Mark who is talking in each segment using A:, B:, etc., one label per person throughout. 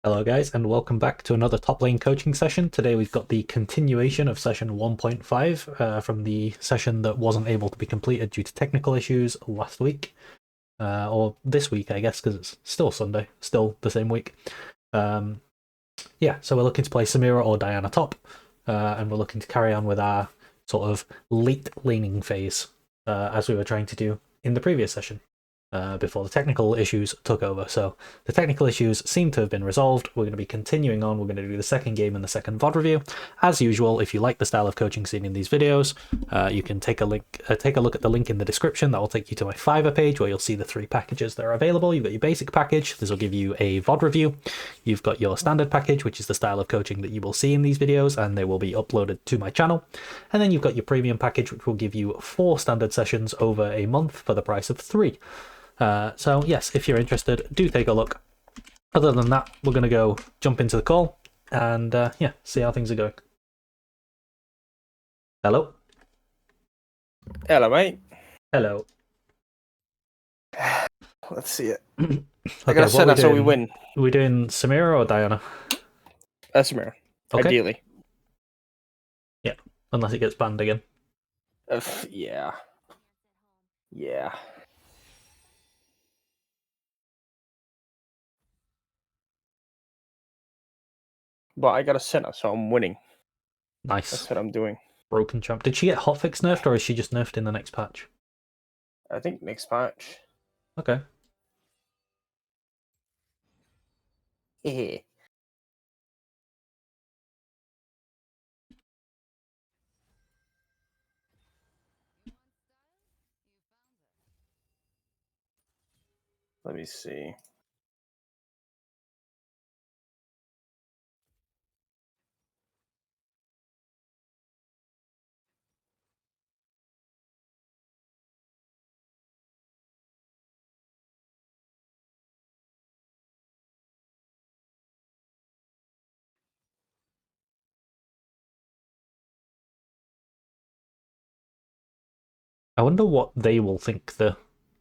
A: Hello guys, and welcome back to another top lane coaching session. Today we've got the continuation of session 1.5 from the session that wasn't able to be completed due to technical issues last week. Or this week, I guess, because it's still Sunday, still the same week. Yeah, so we're looking to play Samira or Diana top, and we're looking to carry on with our sort of late laning phase, as we were trying to do in the previous session. Before the technical issues took over. So the technical issues seem to have been resolved. We're going to be continuing on. We're going to do the second game and the second VOD review. As usual, if you like the style of coaching seen in these videos, you can take a look at the link in the description. That will take you to my Fiverr page where you'll see the 3 packages that are available. You've got your basic package. This will give you a VOD review. You've got your standard package, which is the style of coaching that you will see in these videos, and they will be uploaded to my channel. And then you've got your premium package, which will give you 4 standard sessions over a month for the price of 3. So yes, if you're interested, do take a look. Other than that, we're going to go jump into the call and yeah, see how things are going. Hello?
B: Hello, mate.
A: Hello.
B: Let's see it.
A: Okay,
B: I gotta set up so we win.
A: Are we doing Samira or Diana?
B: Samira.
A: Okay.
B: Ideally.
A: Yeah, unless it gets banned again.
B: Yeah. Yeah. But I got a center, so I'm winning.
A: Nice.
B: That's what I'm doing.
A: Broken champ. Did she get hotfix nerfed, or is she just nerfed in the next patch?
B: I think next patch.
A: Okay.
B: Yeah. Let me see.
A: I wonder what they will think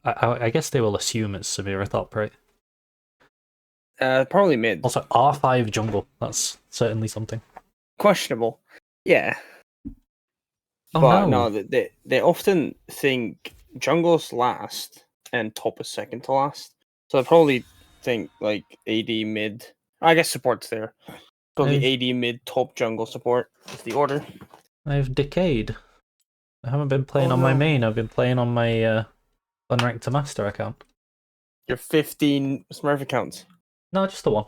A: I guess they will assume it's Samira top, right?
B: Probably mid.
A: Also, R5 jungle. That's certainly something.
B: Questionable. Yeah.
A: Oh,
B: but
A: no.
B: They often think jungle's last and top is second to last. So they probably think like AD mid. I guess support's there. Probably AD mid top jungle support is the order.
A: I've decayed. I haven't been playing on my main. I've been playing on my unranked to master account.
B: Your 15 Smurf accounts?
A: No, just the one.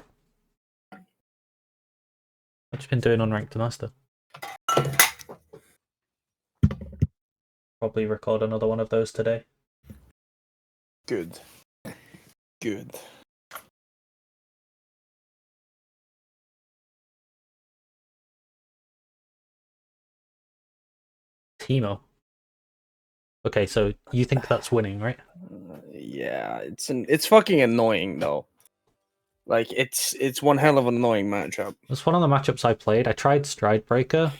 A: I've just been doing unranked to master. Probably record another one of those today.
B: Good. Good.
A: Teemo. Okay, so you think that's winning, right?
B: Yeah, it's fucking annoying though. Like it's one hell of an annoying matchup.
A: It's one of the matchups I played. I tried Stridebreaker.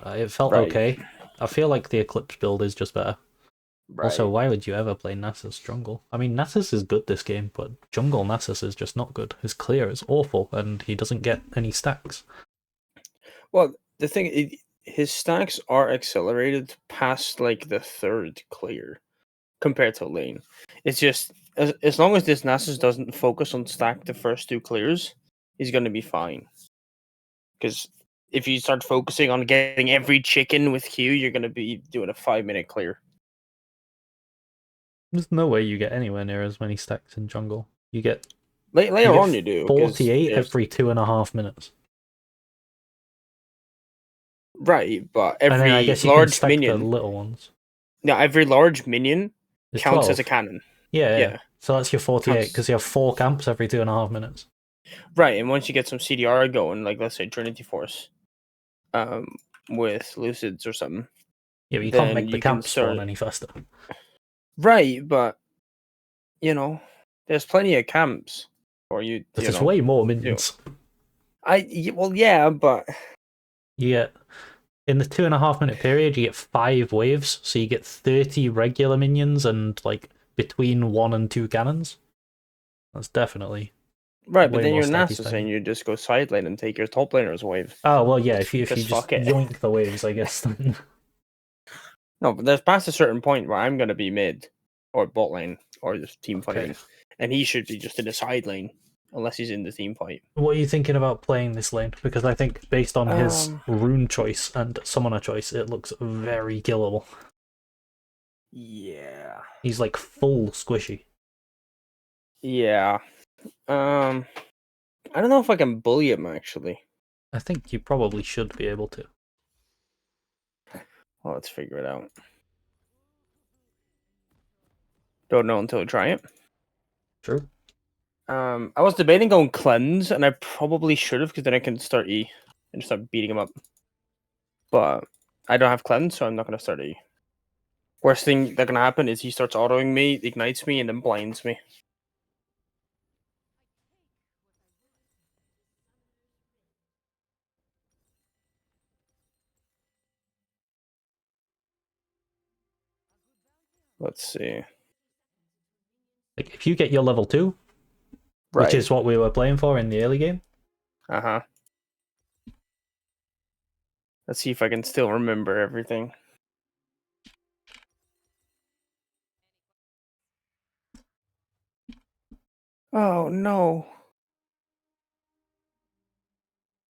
A: It felt okay. I feel like the Eclipse build is just better. Right. Also, why would you ever play Nasus jungle? I mean, Nasus is good this game, but jungle Nasus is just not good. His clear is awful, and he doesn't get any stacks.
B: Well, the thing, his stacks are accelerated past like the 3rd clear compared to lane. It's just as long as this Nasus doesn't focus on stack the first 2 clears, he's gonna be fine. Because if you start focusing on getting every chicken with Q, you're gonna be doing a 5-minute clear.
A: There's no way you get anywhere near as many stacks in jungle. You get
B: later on you do
A: 48 every 2.5 minutes.
B: Right, but every
A: I guess
B: large minion,
A: the little ones.
B: Yeah, every large minion counts
A: 12.
B: as a cannon.
A: Yeah. So that's your 48 because you have 4 camps every 2.5 minutes.
B: Right, and once you get some CDR going, like let's say Trinity Force, with Lucids or something.
A: Yeah, but you can't make the camps spawn any faster.
B: Right, but you know, there's plenty of camps for you.
A: There's way more minions.
B: Well, yeah, but
A: you get in the 2.5 minute period, you get 5 waves, so you get 30 regular minions and like between 1 and 2 cannons. That's definitely
B: Right, but
A: way
B: then
A: more
B: your
A: stacky
B: NASA saying
A: stacky.
B: you just go side lane and take your top laner's wave.
A: Oh well, yeah. If you
B: Because
A: just
B: fuck it.
A: yoink the waves, I guess. Then
B: No, but there's past a certain point where I'm gonna be mid or bot lane or just team
A: okay.
B: fighting, and he should be just in the side lane unless he's in the team fight.
A: What are you thinking about playing this lane? Because I think based on his
B: Um,
A: rune choice and summoner choice, it looks very killable.
B: yeah,
A: He's like full squishy.
B: yeah. Um, I don't know if I can bully him actually.
A: I think you probably should be able to.
B: Well, let's figure it out. Don't know until I try it.
A: True.
B: I was debating going cleanse, and I probably should have because then I can start E and just start beating him up. But I don't have cleanse, so I'm not gonna start E. Worst thing that can happen is he starts autoing me, ignites me, and then blinds me. Let's see.
A: Like if you get your level 2, which
B: Right.
A: is what we were playing for in the early game.
B: Uh-huh. Let's see if I can still remember everything. Oh no.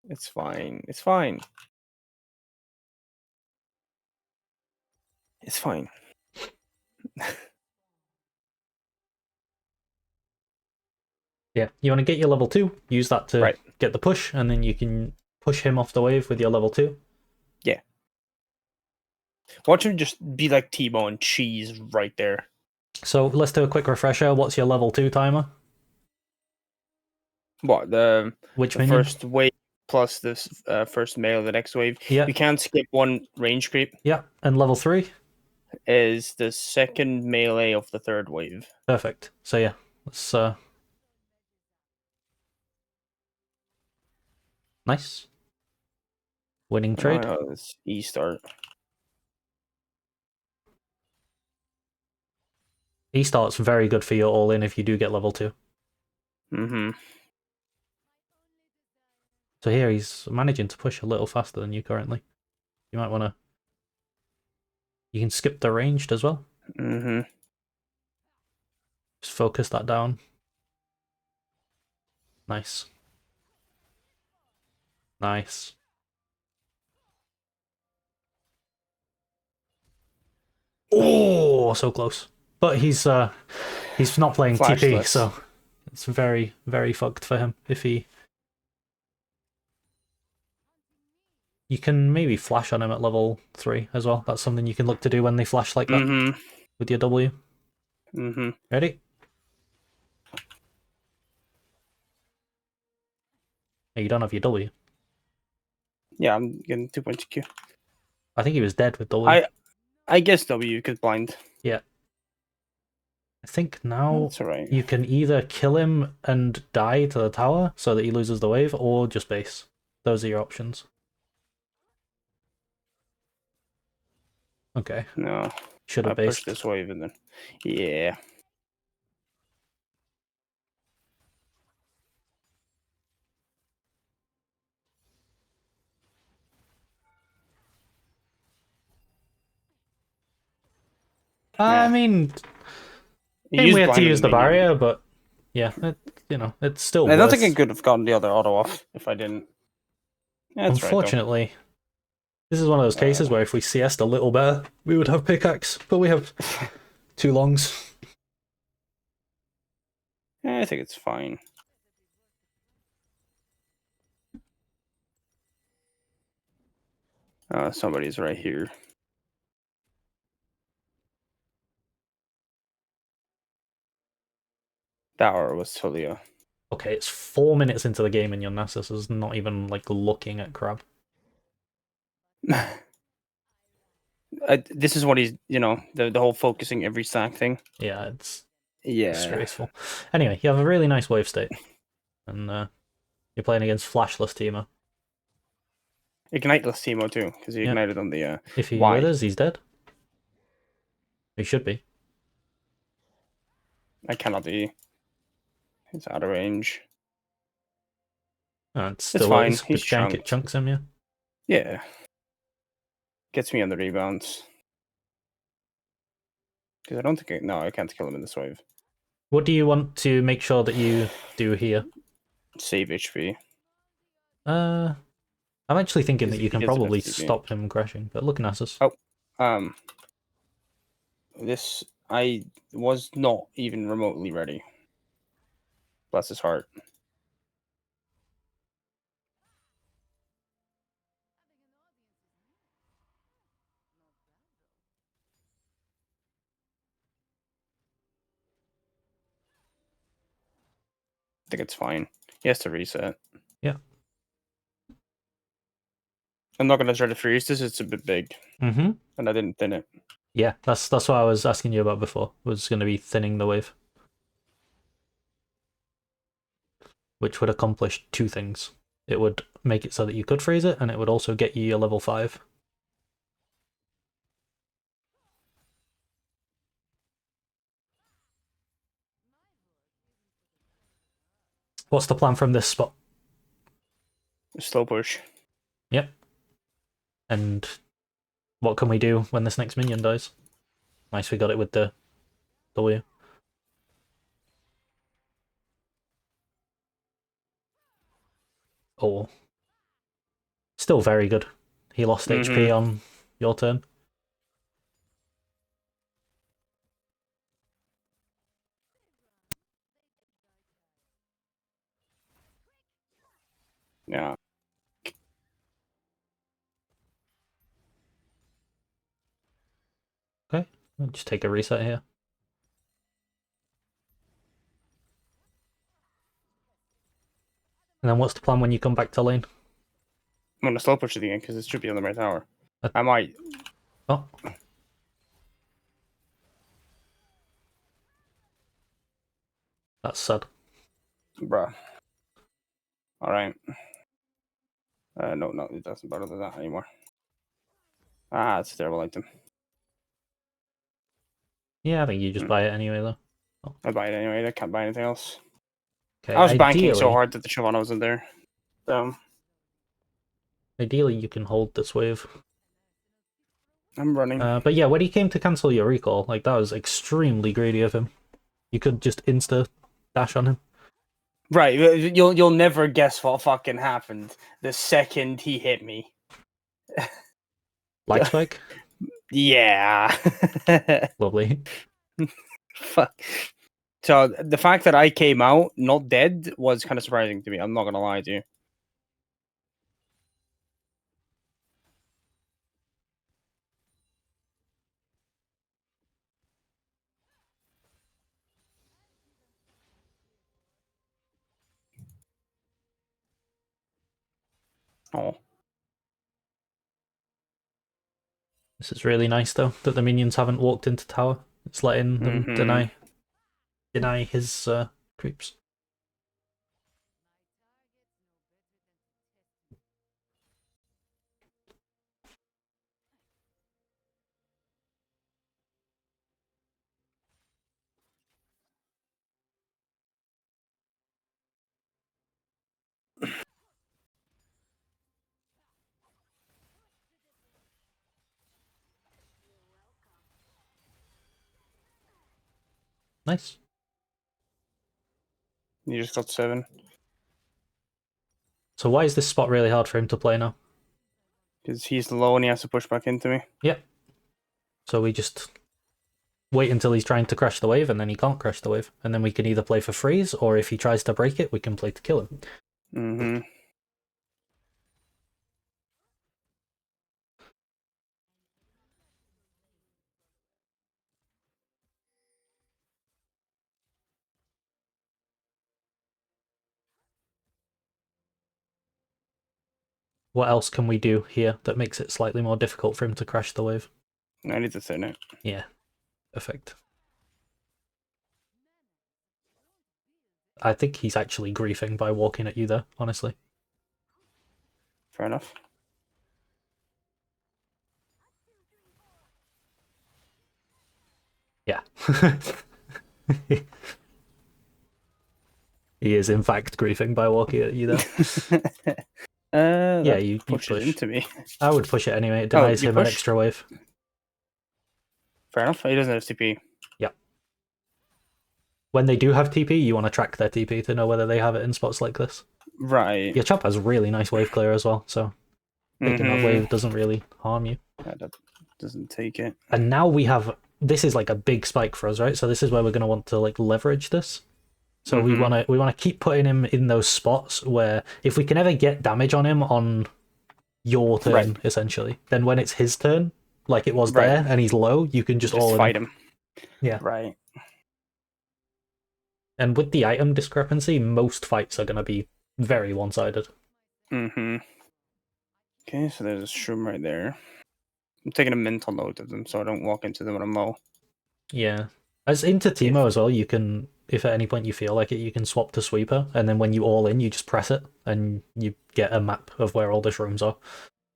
B: It's fine. It's fine. It's fine.
A: Yeah, you want to get your level 2, use that to
B: Right.
A: get the push, and then you can push him off the wave with your level 2.
B: Yeah. Watch him just be like T-Bone and cheese right there.
A: So let's do a quick refresher. What's your level 2 timer?
B: What, the
A: Which
B: the
A: minion?
B: first wave plus this first melee of the next wave.
A: Yeah,
B: You can't skip one range creep.
A: yeah. And level 3?
B: Is the second melee of the third wave.
A: Perfect. So yeah, let's nice. Winning trade.
B: Oh, it's E start.
A: E-start's very good for your all-in if you do get level 2.
B: Mm-hmm.
A: So here he's managing to push a little faster than you currently. You might want to... You can skip the ranged as well.
B: Mm-hmm.
A: Just focus that down. Nice. Nice. Oh, so close. But he's not playing TP,
B: Flashless.
A: so it's very, very fucked for him if he... You can maybe flash on him at level 3 as well. That's something you can look to do when they flash like that
B: Mm-hmm.
A: with your W.
B: Mm-hmm.
A: Ready? Oh, you don't have your W.
B: Yeah, I'm getting 2.2 Q.
A: I think he was dead with W.
B: I guess W because blind.
A: Yeah. I think now
B: That's alright.
A: you can either kill him and die to the tower so that he loses the wave, or just base. Those are your options. Okay.
B: No.
A: Should
B: I
A: have
B: push
A: based.
B: this wave and then. Yeah.
A: I
B: Yeah.
A: mean,
B: You
A: came
B: use
A: weird to
B: blind on
A: use
B: the
A: the
B: minion.
A: barrier, but yeah, it's still
B: I don't think I
A: worse.
B: could have gotten the other auto off if I didn't. Yeah, that's right though.
A: Unfortunately, this is one of those cases where if we CS'd a little better, we would have pickaxe, but we have 2 longs.
B: Yeah, I think it's fine. Somebody's right here. That was Talia.
A: Okay, it's 4 minutes into the game and your Nasus is not even like looking at crab.
B: This is what he's, the whole focusing every stack thing.
A: Yeah, it's
B: Yeah.
A: disgraceful. Anyway, you have a really nice wave state, and you're playing against flashless Teemo.
B: Igniteless Teemo too, because he
A: Yeah.
B: ignited on the
A: If he
B: Y.
A: withers, he's dead. He should be.
B: I cannot be. It's out of range.
A: It
B: It's
A: still
B: fine.
A: is.
B: He's
A: Good gank, it
B: chunked.
A: chunks him, yeah.
B: Yeah. Gets me on the rebounds. Because I don't think no, I can't kill him in this wave.
A: What do you want to make sure that you do here?
B: Save HP.
A: I'm actually thinking that you
B: He
A: can
B: doesn't have
A: probably
B: TP.
A: stop him crashing, but looking at us.
B: Oh, this I was not even remotely ready. Bless his heart. I think it's fine. He has to reset.
A: Yeah.
B: I'm not gonna try to freeze this. It's a bit big,
A: Mm-hmm.
B: and I didn't thin it.
A: Yeah, that's what I was asking you about before. Was going to be thinning the wave, which would accomplish two things. It would make it so that you could freeze it, and it would also get you your level 5. What's the plan from this spot?
B: Slow push.
A: Yep. And what can we do when this next minion dies? Nice, we got it with the W. Oh. Still very good. He lost HP on your turn.
B: Yeah.
A: Okay, I'll just take a reset here. And then what's the plan when you come back to lane?
B: I'm gonna slow push it again because it should be on the right tower.
A: Uh,
B: I might.
A: Oh. That's sad.
B: Bruh. Alright. No, it doesn't bother that anymore. Ah, it's terrible item.
A: Yeah, I think you just buy it anyway, though. Oh.
B: I buy it anyway. I can't buy anything else.
A: Okay,
B: I was banking so hard that the Shyvana wasn't there.
A: Ideally, you can hold this wave.
B: I'm running.
A: But yeah, when he came to cancel your recall, like that was extremely greedy of him. You could just insta dash on him.
B: Right, you'll never guess what fucking happened the second he hit me.
A: Light spike?
B: Yeah.
A: Lovely.
B: Fuck. So the fact that I came out not dead was kind of surprising to me. I'm not gonna lie to you. Oh.
A: This is really nice, though, that the minions haven't walked into tower. It's letting them deny his creeps. Nice.
B: You just got 7.
A: So why is this spot really hard for him to play now?
B: Because he's low and he has to push back into me.
A: Yep. So we just wait until he's trying to crash the wave, and then he can't crash the wave. And then we can either play for freeze, or if he tries to break it, we can play to kill him.
B: Mm-hmm.
A: What else can we do here that makes it slightly more difficult for him to crash the wave?
B: I need to thin it.
A: Yeah, perfect. I think he's actually griefing by walking at you there, honestly.
B: Fair enough.
A: Yeah. He is in fact griefing by walking at you there. Yeah, you
B: push it
A: push.
B: into me.
A: I would push it anyway. It denies
B: you
A: him an
B: push?
A: extra wave.
B: Fair enough. He doesn't have TP.
A: Yeah. When they do have TP, you want to track their TP to know whether they have it in spots like this.
B: Right.
A: Your chop has really nice wave clear as well, so picking that wave doesn't really harm you.
B: That doesn't take it.
A: And now we have... This is like a big spike for us, right? So this is where we're going to want to like leverage this. So we want to keep putting him in those spots where if we can ever get damage on him on your turn, essentially, then when it's his turn, like it was there, and he's low, you can just all
B: fight him.
A: Yeah.
B: Right.
A: And with the item discrepancy, most fights are going to be very one-sided.
B: Okay, so there's a shroom right there. I'm taking a mental note of them so I don't walk into them with a mo.
A: Yeah. As into Teemo as well, you can, if at any point you feel like it, you can swap to Sweeper, and then when you all in, you just press it, and you get a map of where all the shrooms are,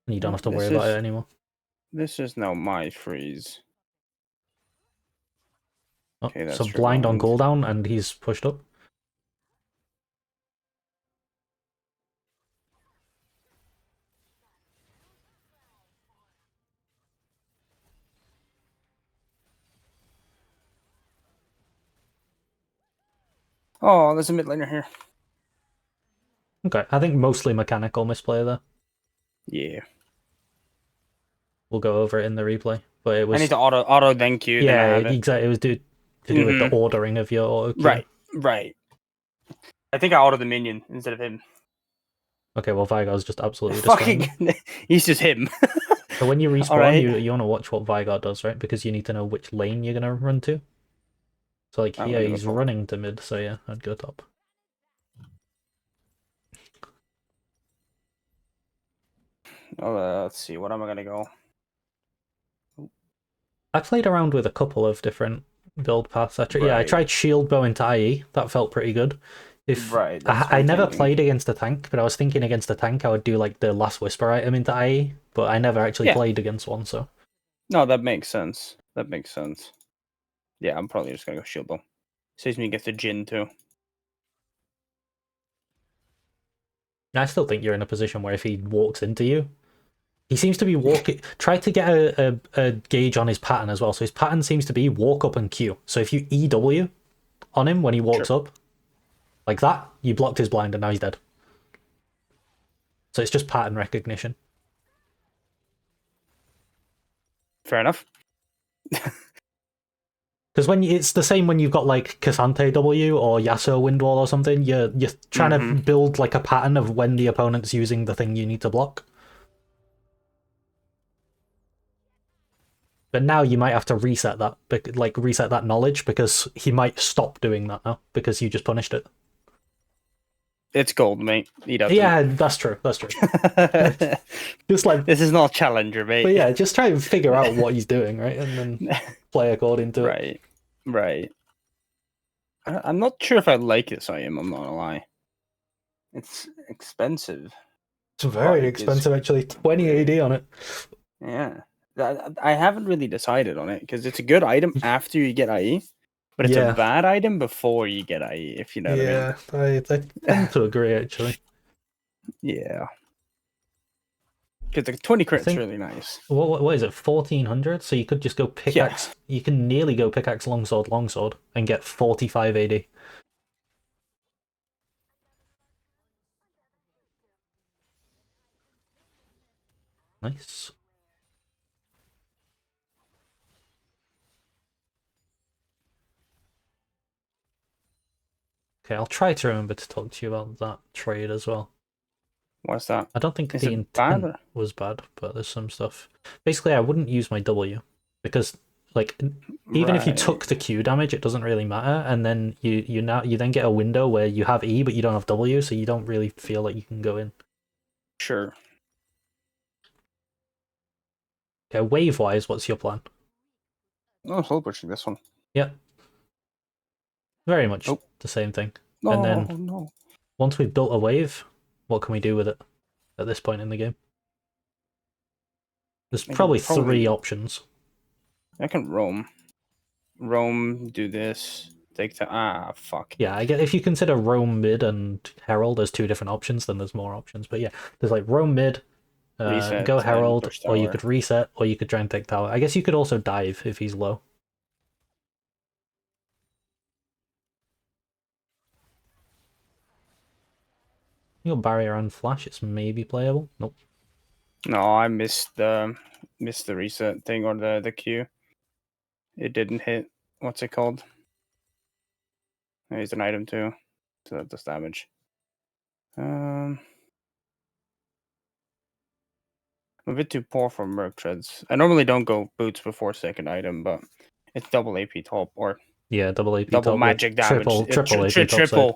A: and you don't have to worry about it anymore.
B: This is now my freeze.
A: Okay, so blind on cooldown, and he's pushed up.
B: Oh, there's a mid laner here.
A: Okay, I think mostly mechanical misplay there.
B: Yeah.
A: We'll go over it in the replay, but it was...
B: I need to auto then Q.
A: Yeah, exactly. It was to do with the ordering of your auto Q.
B: Right. I think I autoed the minion instead of him.
A: Okay, well, Vigar's just absolutely destroying them.
B: He's just him.
A: So when you respawn, you want to watch what Vigar does, right? Because you need to know which lane you're going to run to. So, like, here he's running to mid, so yeah, I'd go top.
B: Let's see, what am I going to go?
A: I played around with a couple of different build paths. I tried shield bow into IE. That felt pretty good. I never played against a tank, but I was thinking against a tank I would do like the last whisper item into IE, but I never actually played against one, so...
B: No, that makes sense. Yeah, I'm probably just going to go shield bow. Saves me get the Jhin too.
A: I still think you're in a position where if he walks into you, he seems to be walking... Try to get a gauge on his pattern as well. So his pattern seems to be walk up and Q. So if you EW on him when he walks up, like that, you blocked his blind and now he's dead. So it's just pattern recognition.
B: Fair enough.
A: Because it's the same when you've got like Cassante W or Yasuo Windwall or something. You're trying to build like a pattern of when the opponent's using the thing you need to block. But now you might have to reset that, reset that knowledge, because he might stop doing that now because you just punished it.
B: It's gold, mate.
A: Yeah, that's true. Just like
B: this is not a challenger, mate.
A: But yeah, just try and figure out what he's doing, right, and then play according to it.
B: Right. I'm not sure if I like this item. I'm not gonna lie. It's expensive.
A: It's very expensive, actually. 20 AD on it.
B: Yeah, I haven't really decided on it because it's a good item after you get IE. But it's a bad item before you get IE, if you know what I mean.
A: Yeah, I tend to agree, actually.
B: Yeah. Because the 20 crit's really nice.
A: What is it, 1400? So you could just go pickaxe. Yeah. You can nearly go pickaxe longsword, and get 45 AD. Nice. Okay, I'll try to remember to talk to you about that trade as well.
B: What's that?
A: I don't think the intent was bad, but there's some stuff. Basically, I wouldn't use my W, because like even if you took the Q damage, it doesn't really matter, and then you then get a window where you have E but you don't have W, so you don't really feel like you can go in.
B: Sure.
A: Okay, wave-wise, what's your plan?
B: Oh, soul pushing this one.
A: Yep. Very much the same thing. And then once we've built a wave, what can we do with it at this point in the game? There's probably 3 options.
B: I can roam. Roam, do this, take to fuck.
A: Yeah, I get if you consider roam mid and herald as two different options, then there's more options. But yeah, there's like roam mid,
B: Reset
A: go
B: and
A: herald,
B: push
A: or you
B: tower.
A: could reset, or you could try and take tower. I guess you could also dive if he's low. Your barrier and flash, it's maybe playable. Nope.
B: No, I missed the reset thing or the Q. It didn't hit. What's it called? There's an item too, so that does damage. I'm a bit too poor for Merc Treads. I normally don't go boots before second item, but it's double AP top or
A: Yeah, double AP
B: double
A: top
B: magic
A: with
B: damage.
A: triple AP top side.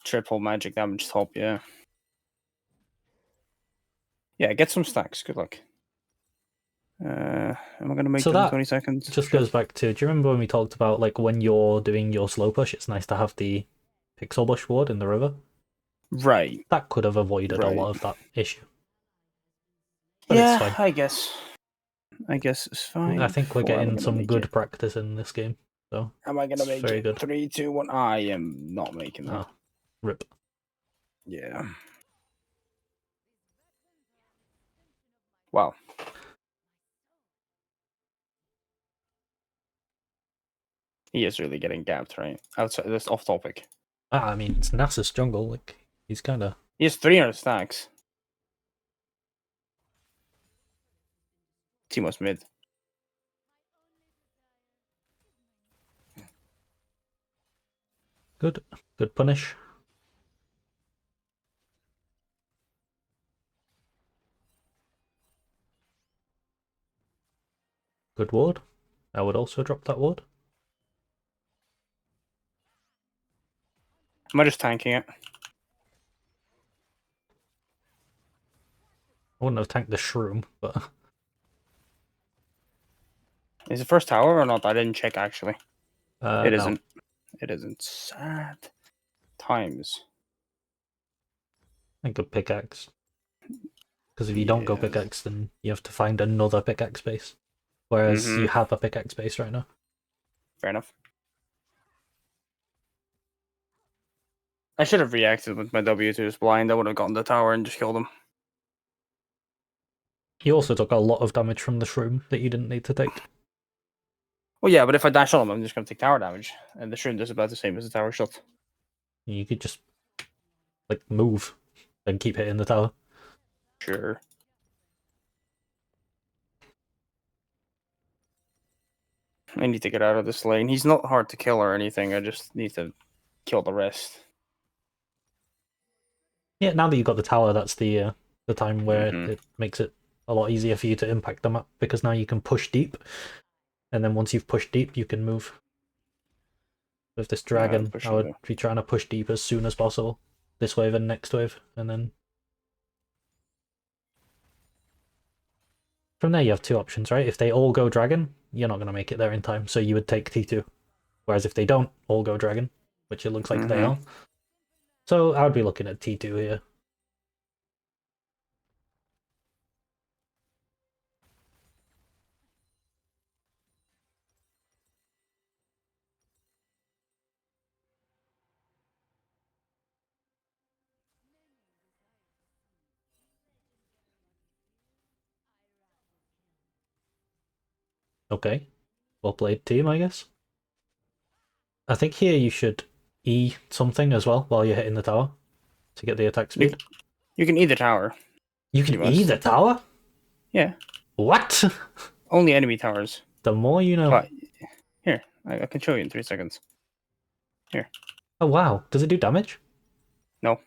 B: Triple magic damage top. Yeah. Yeah, get some stacks. Good luck. Am I gonna make
A: So
B: them
A: that
B: 20 seconds?
A: just
B: Sure.
A: goes back to, do you remember when we talked about like when you're doing your slow push, it's nice to have the pixel bush ward in the river?
B: Right.
A: That could have avoided a
B: Right.
A: lot of that issue. But it's fine.
B: I guess. I guess it's fine.
A: I think we're getting some good practice in this game. So
B: Am I gonna
A: it's
B: make
A: very
B: it?
A: good.
B: 3, 2, 1. I am not making that.
A: Oh, rip.
B: Yeah. Wow. He is really getting gapped, right? Outside this off topic.
A: I mean, it's Nasa's jungle. Like he's kind of.
B: He has 300 stacks. Teemo's mid.
A: Good punish. Good ward. I would also drop that ward.
B: Am I just tanking it?
A: I wouldn't have tanked the shroom, but
B: Is it first tower or not? I didn't check actually. It
A: no.
B: isn't. It isn't. Sad times.
A: I think a pickaxe. Because if you don't go pickaxe, then you have to find another pickaxe base. Whereas you have a pickaxe base right now.
B: Fair enough. I should have reacted with my W to his blind. I would have gotten the tower and just killed him.
A: You also took a lot of damage from the shroom that you didn't need to take.
B: Well, yeah, but if I dash on him, I'm just going to take tower damage. And the shroom does about the same as the tower shot.
A: You could just like move and keep hitting the tower.
B: Sure. I need to get out of this lane. He's not hard to kill or anything. I just need to kill the rest.
A: Yeah, now that you've got the tower, that's the time where it makes it a lot easier for you to impact the map, because now you can push deep, and then once you've pushed deep, you can move. With this dragon, I would be trying to push deep as soon as possible. This wave and next wave, and then from there you have two options, right? If they all go dragon, you're not going to make it there in time, so you would take T2. Whereas if they don't all go dragon, which it looks like they are, so I would be looking at T2 here. Okay, well played team, I guess. I think here you should E something as well while you're hitting the tower to get the attack speed.
B: You can E the tower.
A: You can E the tower?
B: Yeah.
A: What?
B: Only enemy towers.
A: The more you know.
B: But here, I can show you in 3 seconds. Here.
A: Oh wow, does it do damage?
B: No.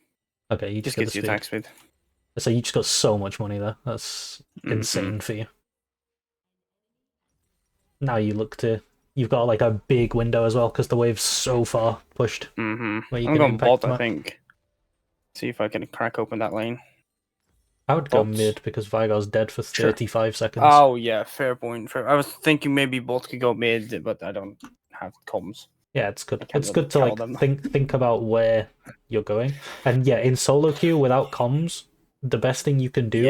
A: Okay, you just get the
B: gives you attack speed.
A: So you just got so much money there. That's insane for you. Now you look to... You've got like a big window as well, because the wave's so far pushed.
B: I'm
A: can
B: going bot,
A: the
B: I
A: map.
B: think. See if I can crack open that lane.
A: I would go mid, because Vigar's dead for 35 seconds.
B: Oh yeah, fair point. I was thinking maybe bot could go mid, but I don't have comms.
A: Yeah, it's good. It's good to like think about where you're going. And yeah, in solo queue without comms, the best thing you can do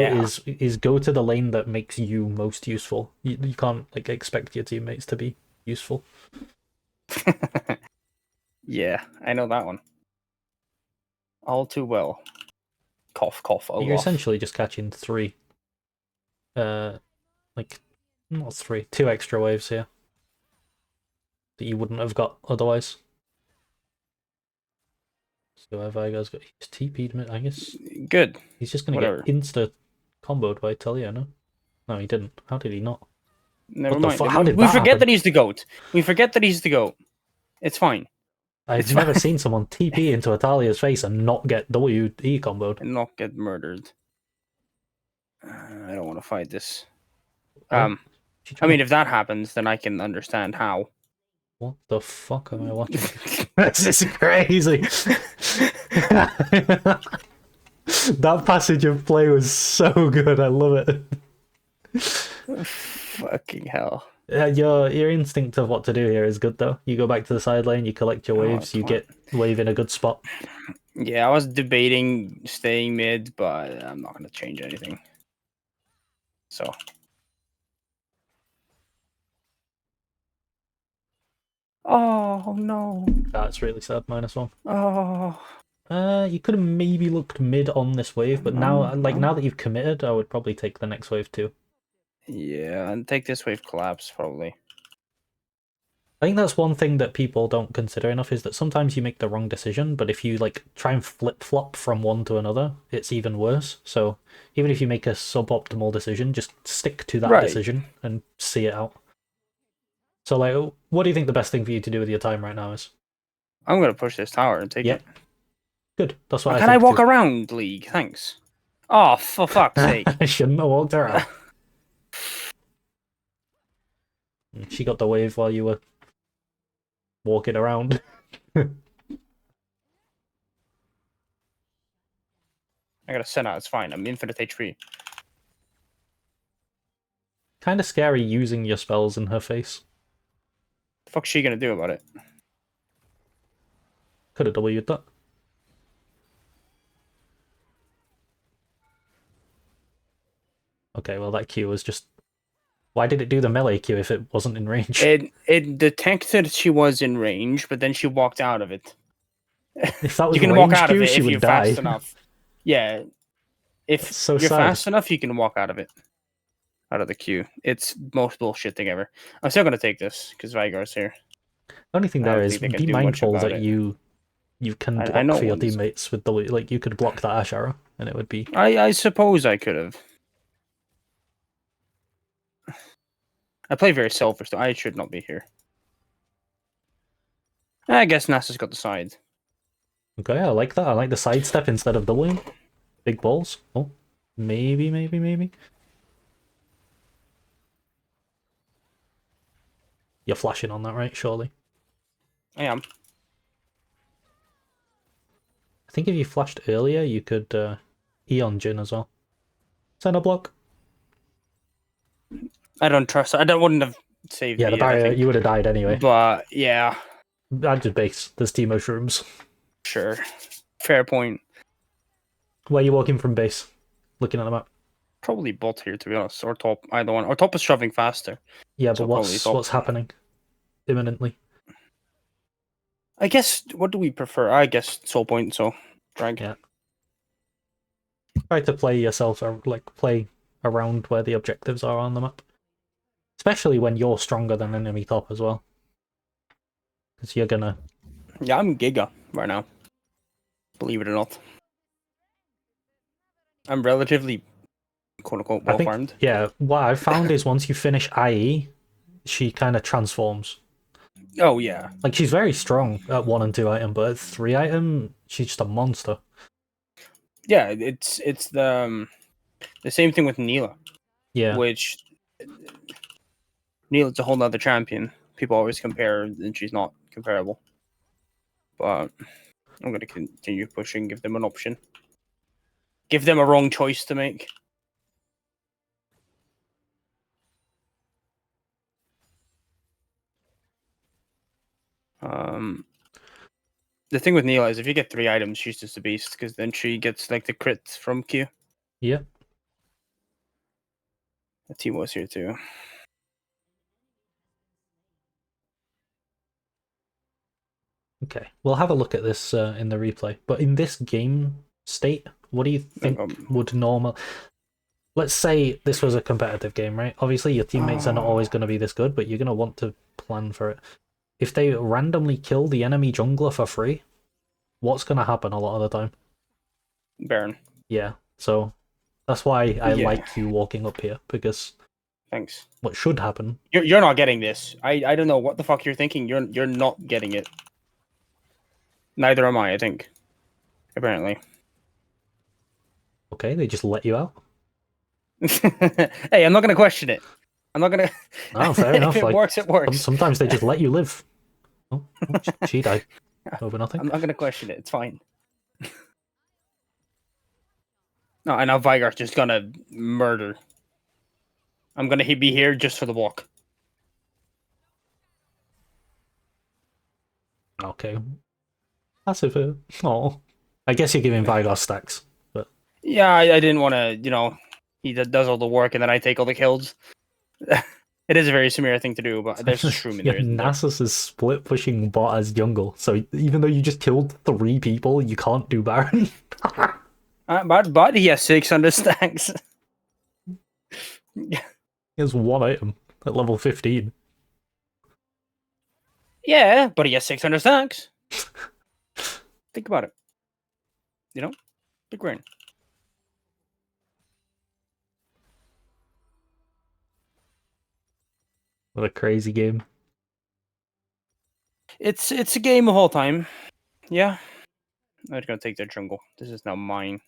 A: is go to the lane that makes you most useful. You can't like expect your teammates to be useful.
B: Yeah, I know that one. All too well. Cough, cough,
A: You're
B: Olaf.
A: essentially just catching 3. Like, not 3, 2 extra waves here that you wouldn't have got otherwise. So Vigo's got his TP'd mid, I guess.
B: Good.
A: He's just gonna
B: Whatever.
A: get insta comboed by Talia, no? No, he didn't. How did he not?
B: Never
A: What the
B: mind.
A: fuck? How did
B: We
A: that
B: forget
A: happen?
B: that he's the GOAT. We forget that he's the GOAT. It's fine.
A: I've
B: It's
A: never
B: fine.
A: seen someone TP into Atalia's face and not get WE comboed.
B: And not get murdered. I don't want to fight this.
A: Oh,
B: I mean, if that happens, then I can understand how.
A: what the fuck am I watching? This is crazy. That passage of play was so good. I love it.
B: Fucking hell.
A: Your instinct of what to do here is good though. You go back to the side lane, you collect your waves, you get wave in a good spot.
B: Yeah, I was debating staying mid, but I'm not going to change anything. So. Oh, no.
A: That's really sad, -1.
B: Oh.
A: You could have maybe looked mid on this wave, but now, now that you've committed, I would probably take the next wave too.
B: Yeah, and take this wave collapse, probably.
A: I think that's one thing that people don't consider enough is that sometimes you make the wrong decision, but if you like try and flip-flop from one to another, it's even worse. So even if you make a suboptimal decision, just stick to that decision and see it out. So like, what do you think the best thing for you to do with your time right now is?
B: I'm going to push this tower and take it.
A: Good. That's what I
B: Can
A: think
B: I walk
A: too.
B: around, League? Thanks. Oh, for fuck's sake.
A: I shouldn't have walked around. She got the wave while you were walking around.
B: I got a Senna, it's fine. I'm infinite HP.
A: Kind of scary using your spells in her face.
B: The fuck's she gonna do about it?
A: Could have W'd that. Okay, well that Q was just... Why did it do the melee Q if it wasn't in range?
B: It detected she was in range, but then she walked out of it.
A: If that was
B: you can
A: range
B: walk out
A: Q,
B: of it
A: she
B: if
A: would
B: you're
A: die.
B: fast enough. Yeah. If
A: That's so
B: you're
A: sad.
B: fast enough, you can walk out of it. Out of the queue. It's most bullshit thing ever. I'm still gonna take this, because Vigor's here.
A: Only thing there is, be mindful that you can block for your teammates with the... Like, you could block that Ash arrow, and it would be...
B: I suppose I could have. I play very selfish, though. I should not be here. I guess NASA's got the side.
A: Okay, I like that. I like the sidestep instead of doubling. Big balls. Oh, maybe. You're flashing on that, right? Surely.
B: I am.
A: I think if you flashed earlier, you could Eon Jin as well. Center block.
B: I don't trust. I wouldn't have saved.
A: Yeah, the barrier. You would have died anyway.
B: But yeah,
A: I'd just base. There's Teemo shrooms.
B: Sure, fair point.
A: Where are you walking from base? Looking at the map.
B: Probably bot here, to be honest, or top. Either one. Or top is shoving faster.
A: Yeah, but what's happening imminently?
B: I guess. What do we prefer? I guess soul point. So drag.
A: Yeah. Try to play yourself, or like play around where the objectives are on the map. Especially when you're stronger than enemy top as well. Because you're gonna...
B: Yeah, I'm Giga right now. Believe it or not. I'm relatively, quote-unquote, well-farmed.
A: Yeah, what I've found is once you finish IE, she kind of transforms.
B: Oh, yeah.
A: Like, she's very strong at 1 and 2 item, but at 3 item, she's just a monster.
B: Yeah, it's the same thing with Neela.
A: Yeah.
B: Which... Neela's a whole nother champion. People always compare, and she's not comparable. But I'm going to continue pushing, give them an option. Give them a wrong choice to make. The thing with Neela is if you get 3 items, she's just a beast, because then she gets like the crit from Q.
A: Yeah.
B: The team was here too.
A: Okay, we'll have a look at this in the replay. But in this game state, what do you think would normal... Let's say this was a competitive game, right? Obviously, your teammates are not always going to be this good, but you're going to want to plan for it. If they randomly kill the enemy jungler for free, what's going to happen a lot of the time?
B: Baron.
A: Yeah, so that's why I like you walking up here, because...
B: Thanks.
A: What should happen...
B: You're not getting this. I don't know what the fuck you're thinking. You're not getting it. Neither am I think. Apparently.
A: Okay, they just let you out.
B: Hey, I'm not gonna question it. I'm not gonna.
A: Oh, fair enough.
B: If it works, it works.
A: Sometimes they just let you live. Oh, she died over nothing.
B: I'm not gonna question it. It's fine. No, and now Vigar's just gonna murder. I'm gonna be here just for the walk.
A: Okay. Passive. Oh, I guess you're giving Vigar stacks, but
B: yeah, I didn't want to. You know, he does all the work and then I take all the kills. It is a very Samira thing to do, but there's shroom in there.
A: Nasus is split pushing bot as jungle, so even though you just killed 3 people, you can't do Baron.
B: But he has 600 stacks.
A: He has 1 item at level 15.
B: Yeah, but he has 600 stacks. Think about it. You know? Big brain.
A: What a crazy game.
B: It's a game of all time. Yeah. I'm just gonna take their jungle. This is now mine.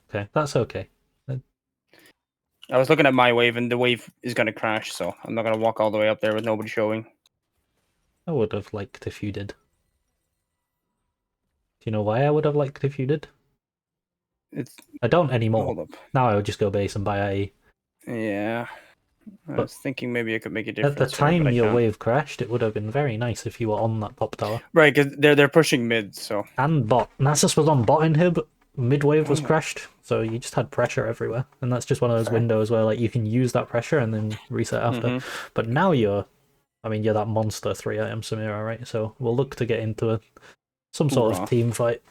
A: Okay, that's okay.
B: I was looking at my wave and the wave is gonna crash, so I'm not gonna walk all the way up there with nobody showing.
A: I would have liked if you did. Do you know why I would have liked if you did? I don't anymore.
B: Hold up.
A: Now I would just go base and buy IE.
B: Yeah. I was thinking maybe I could make a difference.
A: At the time your wave crashed, it would have been very nice if you were on that top tower.
B: Right, because they're pushing mid, so...
A: And bot. Nasus was on bot inhib, mid wave was crashed, so you just had pressure everywhere. And that's just one of those windows where like you can use that pressure and then reset after. But now you're that monster 3 item Samira, right? So we'll look to get into some sort of team fight.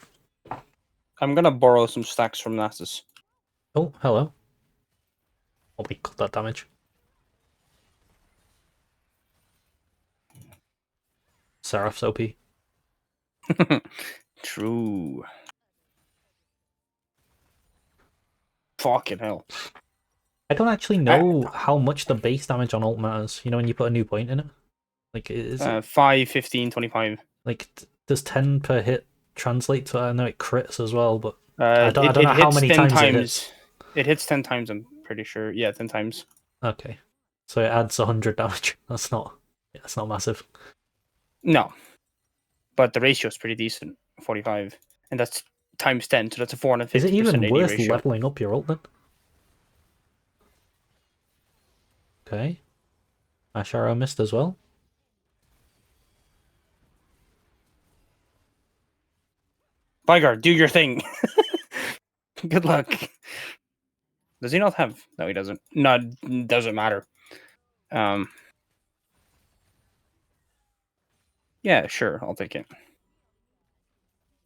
B: I'm gonna borrow some stacks from Nasus.
A: Oh, hello. Oh, we cut that damage. Seraph's OP.
B: True. Fucking hell.
A: I don't actually know how much the base damage on ult matters. You know, when you put a new point in it? Like, is it
B: 5, 15, 25.
A: Like, does 10 per hit translate to... I know it crits as well, but I don't know how many times it hits.
B: It hits 10 times, I'm pretty sure. Yeah, 10 times.
A: Okay. So it adds 100 damage. That's not massive.
B: No. But the ratio is pretty decent. 45. And that's times 10, so that's a 450%
A: Is it even
B: AD
A: worth
B: ratio.
A: leveling up your ult then? Okay. Ashara missed as well.
B: Vigar, do your thing. Good luck. Does he not have... No, he doesn't. No, it doesn't matter. Yeah, sure, I'll take it.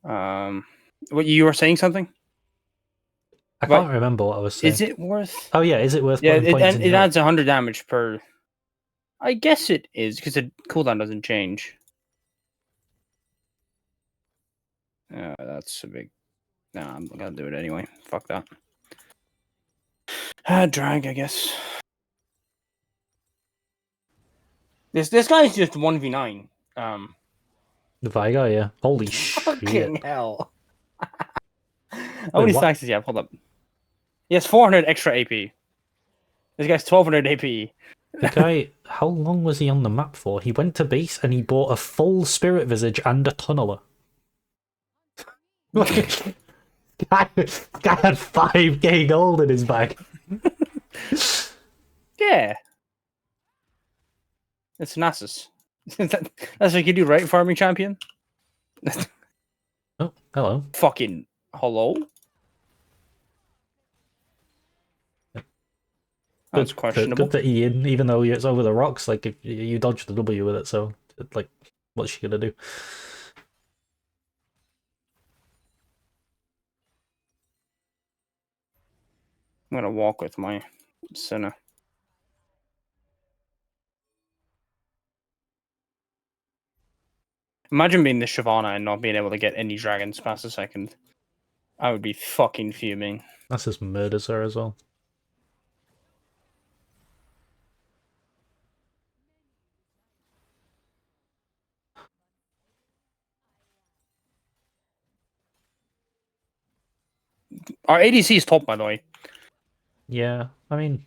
B: What, you were saying something?
A: I can't remember what I was saying.
B: Is it worth...
A: Oh yeah, is it worth...
B: Yeah, it adds 100 damage per... I guess it is, because the cooldown doesn't change. That's a big... Nah, I'm gonna do it anyway. Fuck that. Drag, I guess. This guy's just 1v9.
A: The Vigar, yeah. Holy shit.
B: Fucking hell. How many stacks does he have? Hold up. He has 400 extra AP. This guy's 1200 AP.
A: The guy, how long was he on the map for? He went to base and he bought a full Spirit Visage and a Tunneler. Guy had 5k gold in his bag.
B: Yeah. It's Nasus. That's what you do, right? Farming champion?
A: Oh, hello.
B: Fucking hello? That's questionable.
A: Good that he, even though it's over the rocks, like, if you dodge the W with it, so, like... What's she gonna do?
B: I'm gonna walk with my Senna. Imagine being the Shyvana and not being able to get any dragons past a second. I would be fucking fuming.
A: That's just murders her as well.
B: Our ADC is top, by the way.
A: Yeah, I mean,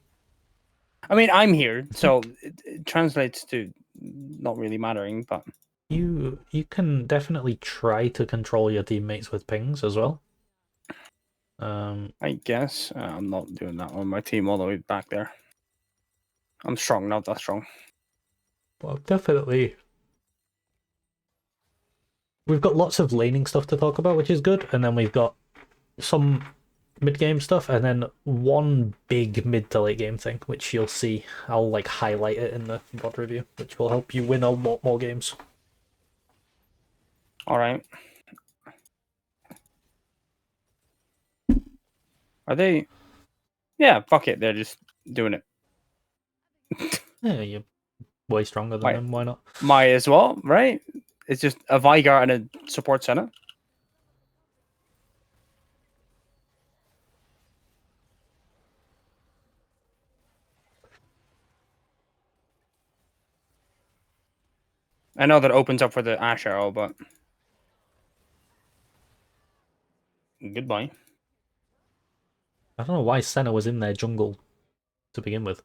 B: I'm here, so it translates to not really mattering, but
A: you can definitely try to control your teammates with pings as well.
B: I guess I'm not doing that on my team all the way back there. I'm strong, not that strong.
A: Well, definitely. We've got lots of laning stuff to talk about, which is good, and then we've got some mid-game stuff, and then one big mid to late game thing, which you'll see. I'll like highlight it in the VOD review, which will help you win a lot more games.
B: All right. Are they? Yeah, fuck it. They're just doing it.
A: Yeah, you're way stronger than them. Why not?
B: Might as well, right? It's just a Vigar and a support center. I know that opens up for the Ash Arrow, but goodbye.
A: I don't know why Senna was in their jungle to begin with.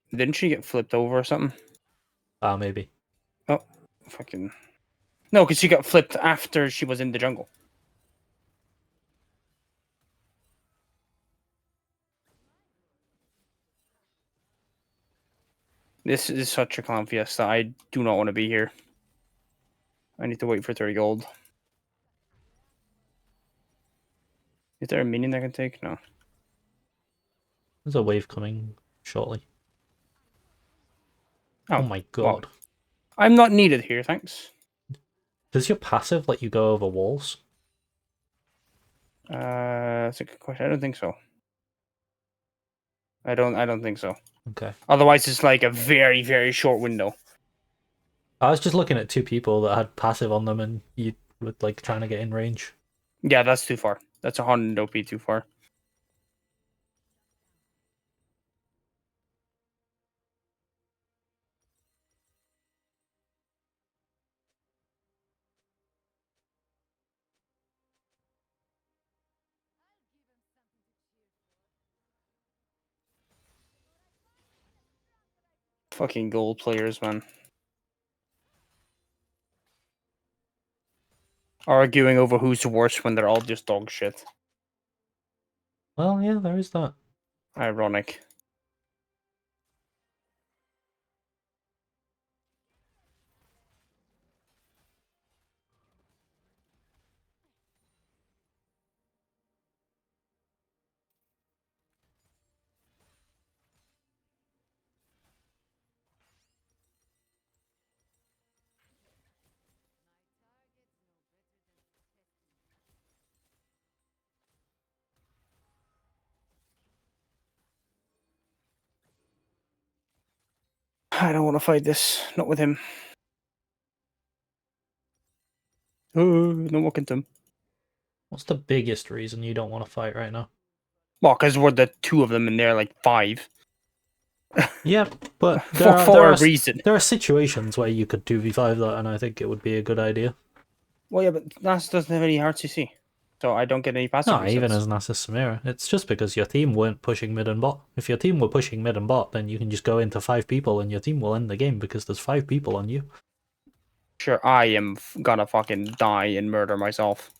B: Didn't she get flipped over or something?
A: Ah, maybe.
B: Oh, fucking. No, because she got flipped after she was in the jungle. This is such a clown fiesta. I do not want to be here. I need to wait for 30 gold. Is there a minion I can take? No.
A: There's a wave coming shortly. Oh my
B: well,
A: god.
B: I'm not needed here, thanks.
A: Does your passive let you go over walls?
B: That's a good question. I don't think so. I don't think so.
A: Okay.
B: Otherwise, it's like a very, very short window.
A: I was just looking at two people that had passive on them and you were like trying to get in range.
B: Yeah, that's too far. That's 100 OP too far. Fucking gold players, man. Arguing over who's worse when they're all just dog shit.
A: Well, yeah, there is that.
B: Ironic. I don't want to fight this. Not with him. No more him.
A: What's the biggest reason you don't want to fight right now?
B: Well, because we're the two of them and they're like 5.
A: Yeah, but
B: for a reason.
A: There are situations where you could 2v5 that, and I think it would be a good idea.
B: Well, yeah, but Nas doesn't have any RCC, so I don't get any passive
A: No,
B: resets.
A: even as Nasus Samira. It's just because your team weren't pushing mid and bot. If your team were pushing mid and bot, then you can just go into 5 people and your team will end the game because there's 5 people on you.
B: Sure, I am gonna fucking die and murder myself.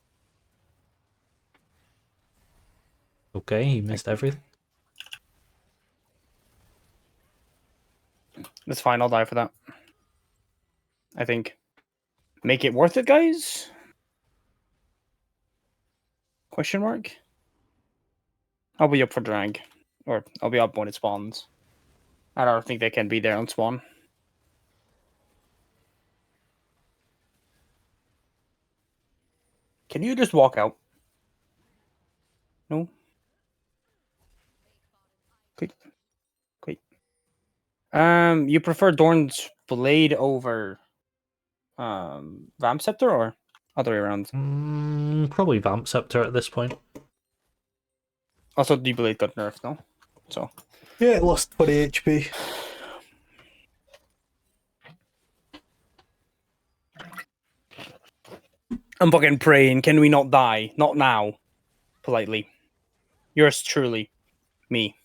A: Okay, he missed everything.
B: That's fine, I'll die for that. I think. Make it worth it, guys? Question mark? I'll be up for drag. Or I'll be up when it spawns. I don't think they can be there on spawn. Can you just walk out? No. Great. You prefer Dorn's Blade over Vamp Scepter or other way around?
A: Probably Vamp Scepter at this point.
B: Also, the Blade got nerfed, no? So
A: Yeah, it lost 20 HP.
B: I'm fucking praying. Can we not die? Not now. Politely. Yours truly. Me.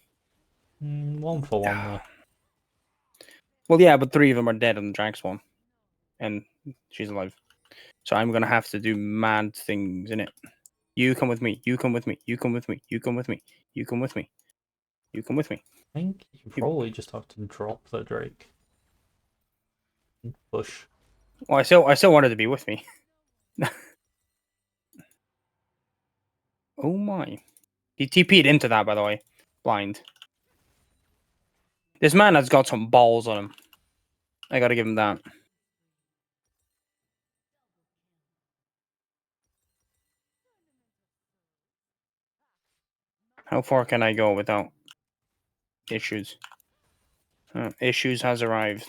A: 1 for 1 though.
B: Well, yeah, but 3 of them are dead on the Drag Swarm. And she's alive. So I'm gonna have to do mad things in it. You come with me. You come with me. You come with me. You come with me. You come with me. You come with me.
A: I think you probably just have to drop the Drake. Push.
B: Well, I still wanted to be with me. Oh my. He TP'd into that, by the way. Blind. This man has got some balls on him. I gotta give him that. How far can I go without issues? Issues has arrived.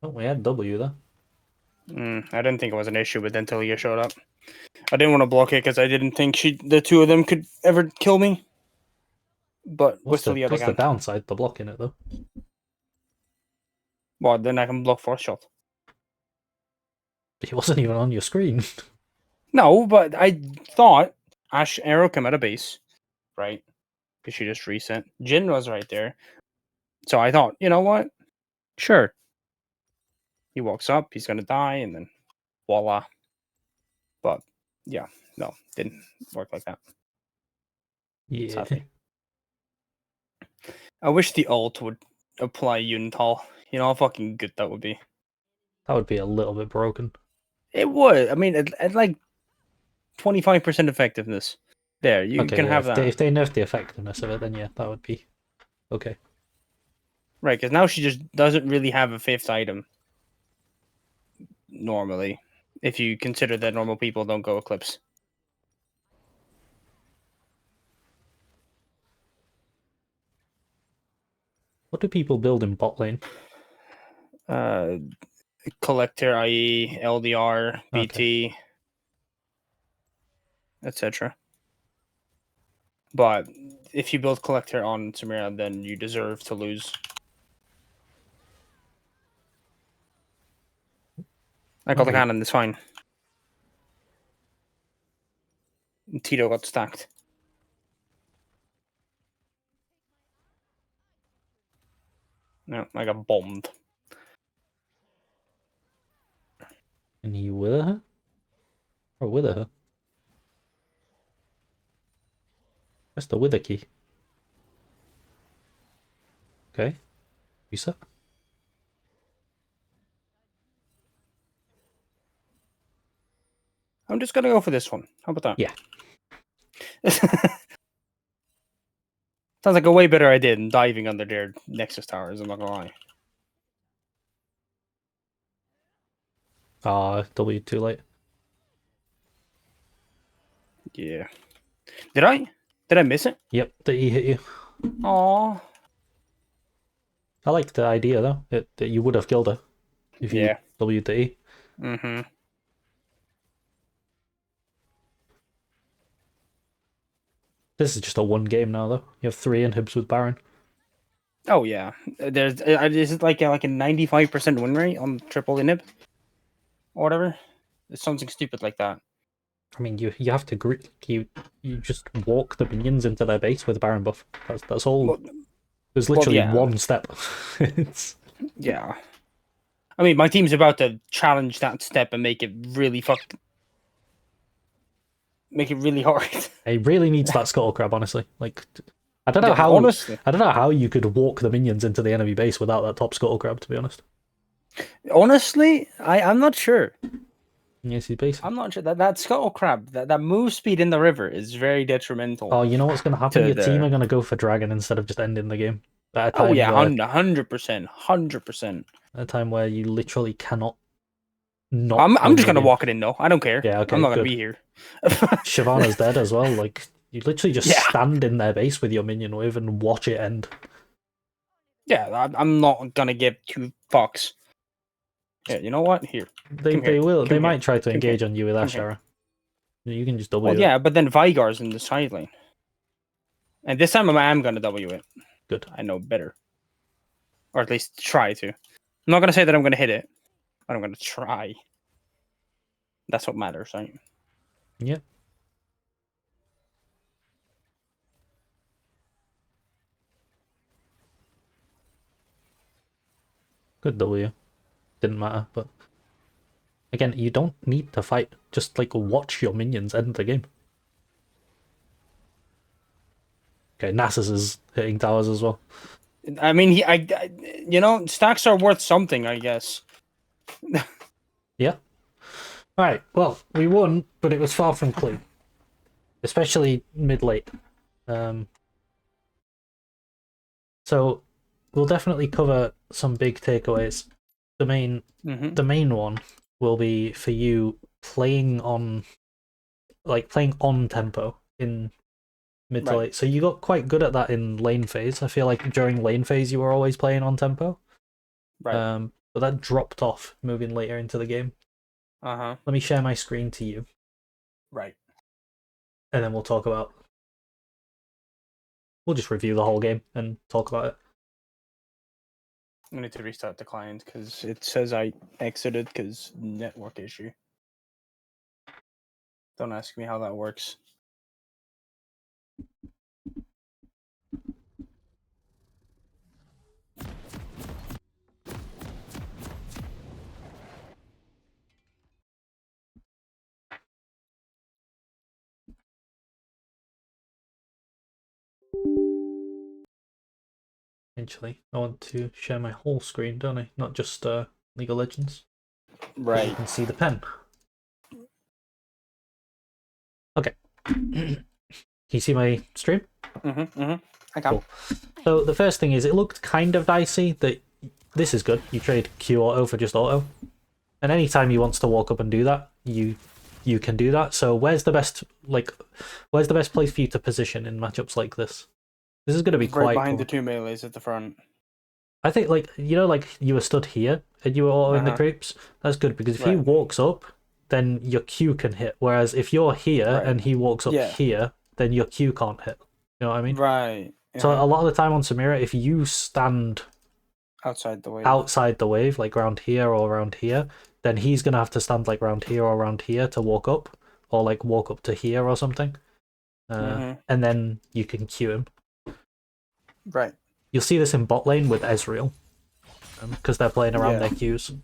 A: Oh, we had W there.
B: I didn't think it was an issue, but then Talia showed up. I didn't want to block it because I didn't think the two of them could ever kill me. But with Talia,
A: what's the downside to blocking it though?
B: Well, then I can block first shot.
A: He wasn't even on your screen.
B: No, but I thought Ash Arrow came out of base, right? Because she just reset. Jin was right there. So I thought, you know what? Sure. He walks up, he's gonna die, and then voila. But yeah, no, didn't work like that.
A: Yeah.
B: Sadly. I wish the ult would apply Yuntal. You know how fucking good that would be.
A: That would be a little bit broken.
B: It would. I mean, at like 25% effectiveness. There, you can have that.
A: If they nerfed the effectiveness of it, then yeah, that would be okay.
B: Right, because now she just doesn't really have a 5th item. Normally, if you consider that normal people don't go Eclipse.
A: What do people build in bot lane?
B: Collector, i.e. LDR, BT, etc. But if you build Collector on Samira, then you deserve to lose. I got the cannon, it's fine. Tito got stacked. No, I got bombed.
A: Can you wither her? Or wither her? Where's the wither key? Okay. Reset.
B: I'm just gonna go for this one. How about that?
A: Yeah.
B: Sounds like a way better idea than diving under their Nexus towers, I'm not gonna lie.
A: W too late.
B: Yeah. Did I miss it?
A: Yep, the E hit you.
B: Aww.
A: I like the idea though, that you would have killed her if you W'd the E.
B: Mm-hmm.
A: This is just a 1 game now though. You have 3 inhibs with Baron.
B: Oh yeah. There's is it like a 95% win rate on triple inhib? Or whatever? It's something stupid like that.
A: I mean, you have to you just walk the minions into their base with a Baron buff. That's all.
B: Well,
A: there's literally one step.
B: Yeah. I mean, my team's about to challenge that step and make it really make it really hard.
A: It really needs that scuttle crab, honestly. Like, I don't know how you could walk the minions into the enemy base without that top scuttle crab. To be honest.
B: Honestly, I'm not sure.
A: Yes, he's basic.
B: I'm not sure that scuttle crab, that move speed in the river is very detrimental.
A: Oh, you know what's going to happen? Your team are going to go for dragon instead of just ending the game. At a time
B: yeah,
A: where
B: 100%, 100%.
A: a time where you literally cannot not.
B: I'm just gonna
A: game.
B: walk it in though. I don't care.
A: Yeah, okay,
B: I'm not gonna
A: good.
B: be here.
A: Shyvana's dead as well. Like you literally just
B: Yeah.
A: stand in their base with your minion wave and watch it end.
B: Yeah, I'm not gonna give 2 fucks. Yeah, you know what? Here.
A: They
B: Come here.
A: will.
B: Come
A: They
B: here.
A: might try to
B: Come
A: engage
B: here.
A: on you with
B: Come here.
A: Ashara. You can just W
B: Well,
A: it.
B: yeah, but then Vigar's in the side lane. And this time I am gonna W it.
A: Good.
B: I know better. Or at least try to. I'm not gonna say that I'm gonna hit it, but I'm gonna try. That's what matters, right?
A: Yeah. Good W. Didn't matter, but again, you don't need to fight. Just like watch your minions end the game. Okay, Nasus is hitting towers as well.
B: I mean, you know, stacks are worth something, I guess.
A: Yeah. Alright, well, we won, but it was far from clean. Especially mid-late. So we'll definitely cover some big takeaways. The main one will be for you playing on tempo in mid to late. So you got quite good at that in lane phase. I feel like during lane phase you were always playing on tempo.
B: Right.
A: But that dropped off moving later into the game. Let me share my screen to you.
B: Right.
A: And then we'll talk about. We'll just review the whole game and talk about it.
B: I need to restart the client because it says I exited because network issue. Don't ask me how that works.
A: Eventually, I want to share my whole screen, don't I? Not just League of Legends.
B: Right.
A: So you can see the pen. Okay. Can you see my stream?
B: I got.
A: Cool. So the first thing is, it looked kind of dicey. That this is good. You trade Q auto for just auto, and anytime he wants to walk up and do that, you can do that. So where's the best place for you to position in matchups like this? This is going to be
B: right
A: quite
B: behind
A: cool.
B: the 2 melees at the front.
A: I think like you were stood here and you were auto in the creeps. That's good because if he walks up, then your Q can hit. Whereas if you're here and he walks up here, then your Q can't hit. You know what I mean?
B: Right.
A: So a lot of the time on Samira, if you stand
B: outside the wave,
A: like around here or around here, then he's gonna have to stand like around here or around here to walk up, or like walk up to here or something, and then you can Q him.
B: Right.
A: You'll see this in bot lane with Ezreal, because they're playing around their Qs.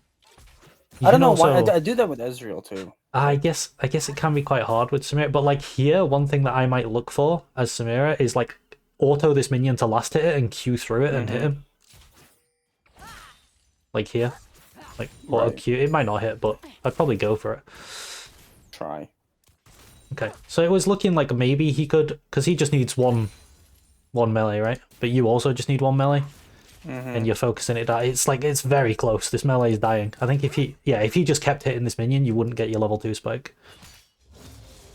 B: I don't know why I do that with Ezreal too.
A: I guess it can be quite hard with Samira, but like here, one thing that I might look for as Samira is like auto this minion to last hit it and Q through it and hit him. Like here, like auto Q. It might not hit, but I'd probably go for it.
B: Try.
A: Okay, so it was looking like maybe he could, because he just needs one melee, right? But you also just need one melee, and you're focusing it down. It's like it's very close. This melee is dying. I think if he just kept hitting this minion, you wouldn't get your level 2 spike.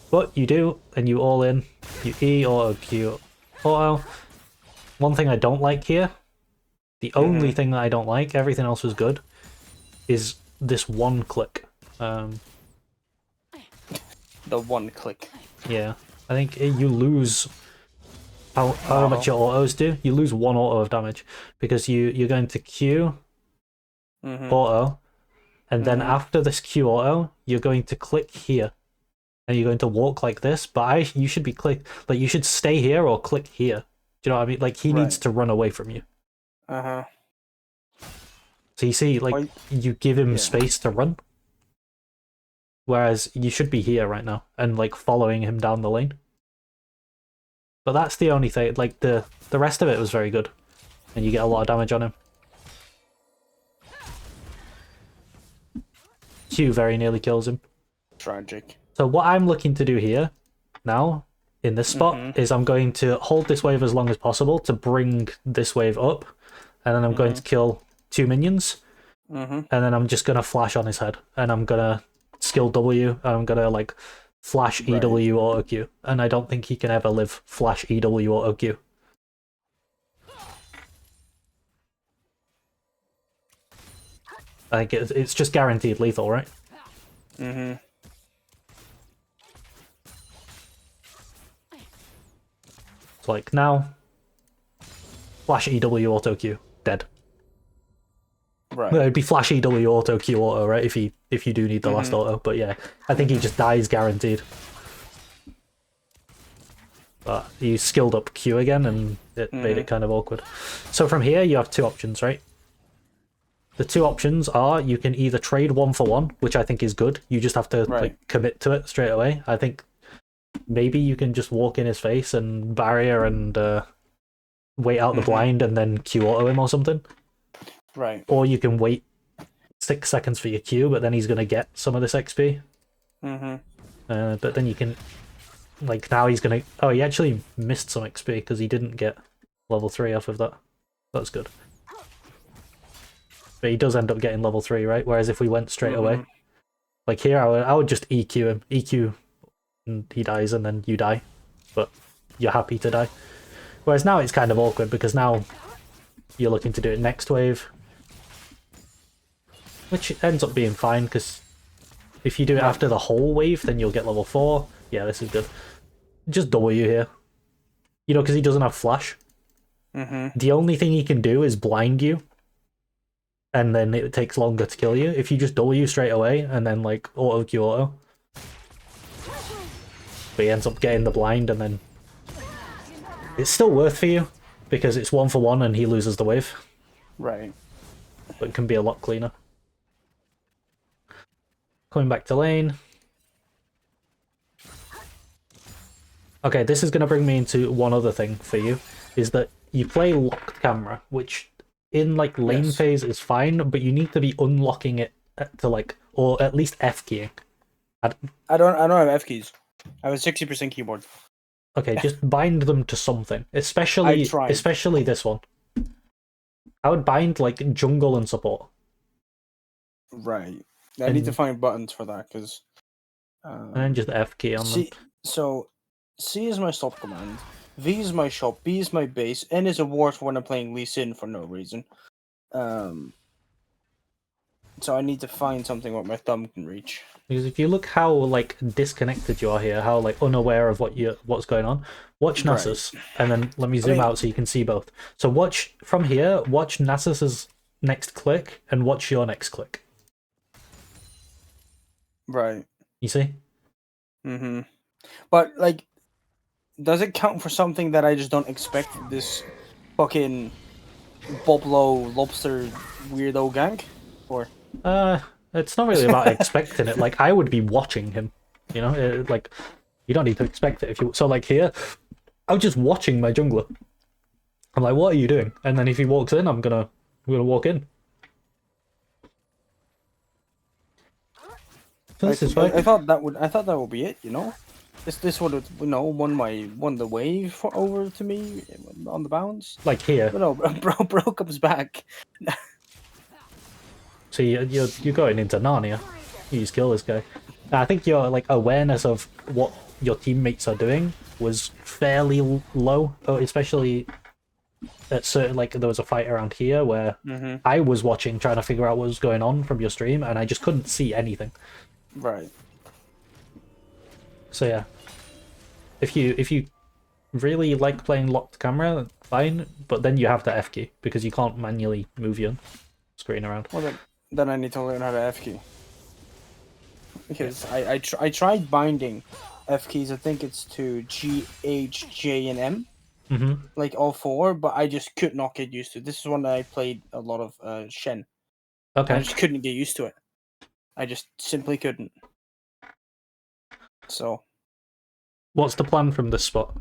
A: But you do, and you all in. You E auto Q auto. One thing I don't like here, the only thing that I don't like, everything else was good, is this one click.
B: The one click.
A: Yeah, I think you lose how much your autos do. You lose one auto of damage because you're going to Q auto, and then after this Q auto, you're going to click here, and you're going to walk like this. But you should be you should stay here or click here. Do you know what I mean? Like he needs to run away from you. So you see, like you give him space to run. Whereas you should be here right now and like following him down the lane. But that's the only thing. Like the rest of it was very good, and you get a lot of damage on him. Q very nearly kills him.
B: tragic.
A: So what I'm looking to do here now in this spot is I'm going to hold this wave as long as possible to bring this wave up, and then I'm going to kill 2 minions, and then I'm just gonna flash on his head, and I'm gonna skill W, and I'm gonna like flash EW auto Q, and I don't think he can ever live flash EW auto Q. I think it's just guaranteed lethal, right? So like now, flash EW auto Q, dead.
B: Right.
A: It'd be flash EW auto Q auto, right? If you do need the last auto, but yeah, I think he just dies guaranteed. But he skilled up Q again, and it made it kind of awkward. So from here, you have 2 options, right? The 2 options are you can either trade 1 for 1, which I think is good. You just have to like commit to it straight away. I think maybe you can just walk in his face and barrier and wait out the blind and then Q auto him or something.
B: Right.
A: Or you can wait 6 seconds for your Q, but then he's gonna get some of this XP. But then you can, like, now he's gonna. Oh, he actually missed some XP because he didn't get level 3 off of that. That's good. But he does end up getting level 3, right? Whereas if we went straight away, like here, I would just EQ him. EQ, and he dies, and then you die. But you're happy to die. Whereas now it's kind of awkward because now you're looking to do it next wave. Which ends up being fine, because if you do it after the whole wave, then you'll get level 4. Yeah, this is good. Just W here. You know, because he doesn't have flash. The only thing he can do is blind you. And then it takes longer to kill you. If you just W straight away, and then, like, auto Q auto. But he ends up getting the blind, and then... It's still worth for you, because it's 1 for 1 and he loses the wave.
B: Right.
A: But it can be a lot cleaner. Coming back to lane. Okay, this is going to bring me into one other thing for you, is that you play locked camera, which in like lane phase is fine, but you need to be unlocking it to like, or at least F keying.
B: I don't have F keys. I have a 60% keyboard.
A: Okay, just bind them to something, especially this one. I would bind like jungle and support.
B: Right. I need to find buttons for that, because...
A: and then just F key on them.
B: So, C is my stop command, V is my shop, B is my base, N is a ward for when I'm playing Lee Sin for no reason. So I need to find something what my thumb can reach.
A: Because if you look how like disconnected you are here, how like unaware of what's going on, watch Nasus, and then let me zoom out so you can see both. So watch from here, watch Nasus's next click, and watch your next click.
B: Right.
A: You see?
B: But like, does it count for something that I just don't expect this fucking Boblo lobster weirdo gang? Or
A: it's not really about expecting it. Like, I would be watching him, you know? Like, you don't need to expect it if you... So, like, here, I was just watching my jungler. I'm like, what are you doing? And then if he walks in, I'm gonna walk in. So this is fine.
B: I thought that would be it, you know? This would have, you know, won the wave over to me on the bounce.
A: Like here.
B: But no, bro comes back.
A: So you're going into Narnia. You just kill this guy. I think your like awareness of what your teammates are doing was fairly low, especially at certain, like, there was a fight around here where I was watching, trying to figure out what was going on from your stream, and I just couldn't see anything.
B: Right.
A: So yeah, if you really like playing locked camera, fine, but then you have the F key because you can't manually move your screen around.
B: Well, then I need to learn how to F key. Because I tried binding F keys. I think it's to G, H, J, and M, like all 4, but I just could not get used to it. This is one that I played a lot of Shen.
A: Okay.
B: I just couldn't get used to it. I just simply couldn't. So,
A: what's the plan from this spot?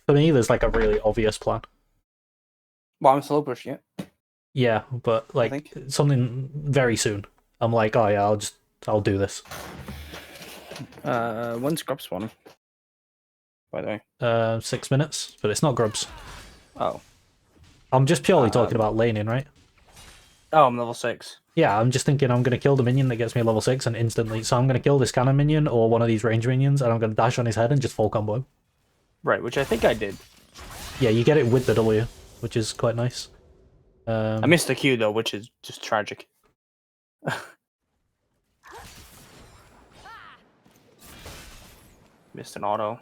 A: For me, there's like a really obvious plan.
B: Well, I'm slow pushing it.
A: Yeah, but like something very soon. I'm like, oh yeah, I'll do this.
B: When's grub spawning? By the way.
A: 6 minutes, but it's not grubs.
B: Oh.
A: I'm just purely talking about laning, right?
B: Oh, I'm level 6.
A: Yeah, I'm just thinking I'm going to kill the minion that gets me level 6 and instantly. So I'm going to kill this cannon minion or one of these range minions, and I'm going to dash on his head and just full combo him.
B: Right, which I think I did.
A: Yeah, you get it with the W, which is quite nice.
B: I missed the Q though, which is just tragic. Missed an auto.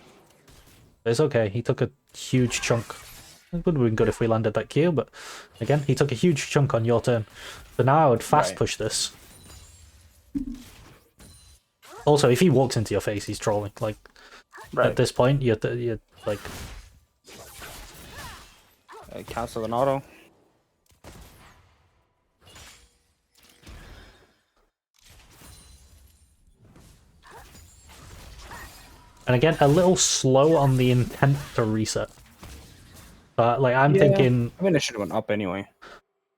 A: It's okay. He took a huge chunk. It would have been good if we landed that Q, but again, he took a huge chunk on your turn. So now I would fast push this. Also, if he walks into your face, he's trolling. Like, at this point, you're like...
B: Cancel an auto.
A: And again, a little slow on the intent to reset. But, like, I'm thinking...
B: I mean, I should have went up anyway.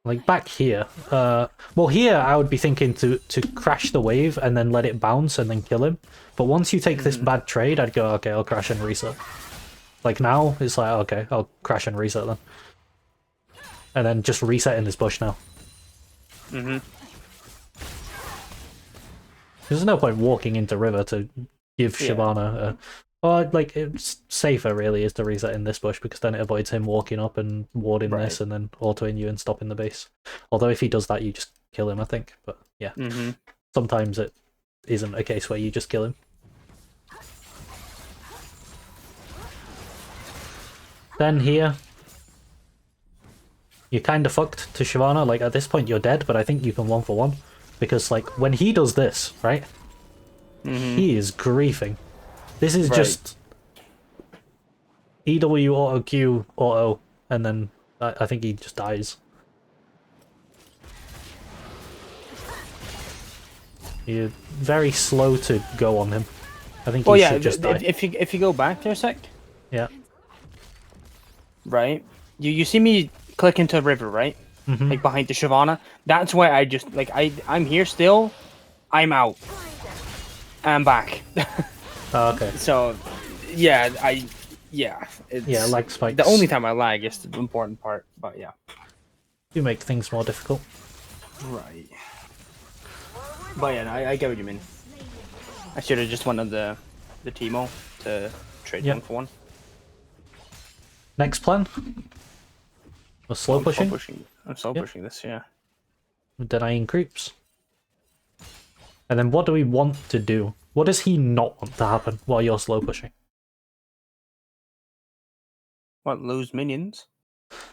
A: Like, back here... well, here, I would be thinking to crash the wave and then let it bounce and then kill him. But once you take this bad trade, I'd go, okay, I'll crash and reset. Like, now, it's like, okay, I'll crash and reset then. And then just reset in this bush now. There's no point walking into river to give Shyvana or like it's safer really is to reset in this bush because then it avoids him walking up and warding this and then autoing you and stopping the base. Although if he does that, you just kill him, I think. But yeah, sometimes it isn't a case where you just kill him. Then here, you're kind of fucked to Shyvana. Like at this point, you're dead, but I think you can 1-for-1 because like when he does this, right? He is griefing. This is just EW auto Q auto, and then I think he just dies. You're very slow to go on him. I think he should just die.
B: If you go back there a sec.
A: Yeah.
B: Right. You see me click into the river, right? Like behind the Shyvana. That's why I just like I'm here still. I'm out. I'm back.
A: Okay.
B: So, yeah, it's
A: like spikes.
B: The only time I lag is the important part, but yeah.
A: You make things more difficult.
B: Right. But yeah, I get what you mean. I should have just went on the Teemo to trade 1-for-1.
A: Next plan? We're slow pushing?
B: I'm slow pushing this, yeah.
A: Denying creeps. And then what do we want to do? What does he not want to happen while you're slow pushing?
B: What, lose minions?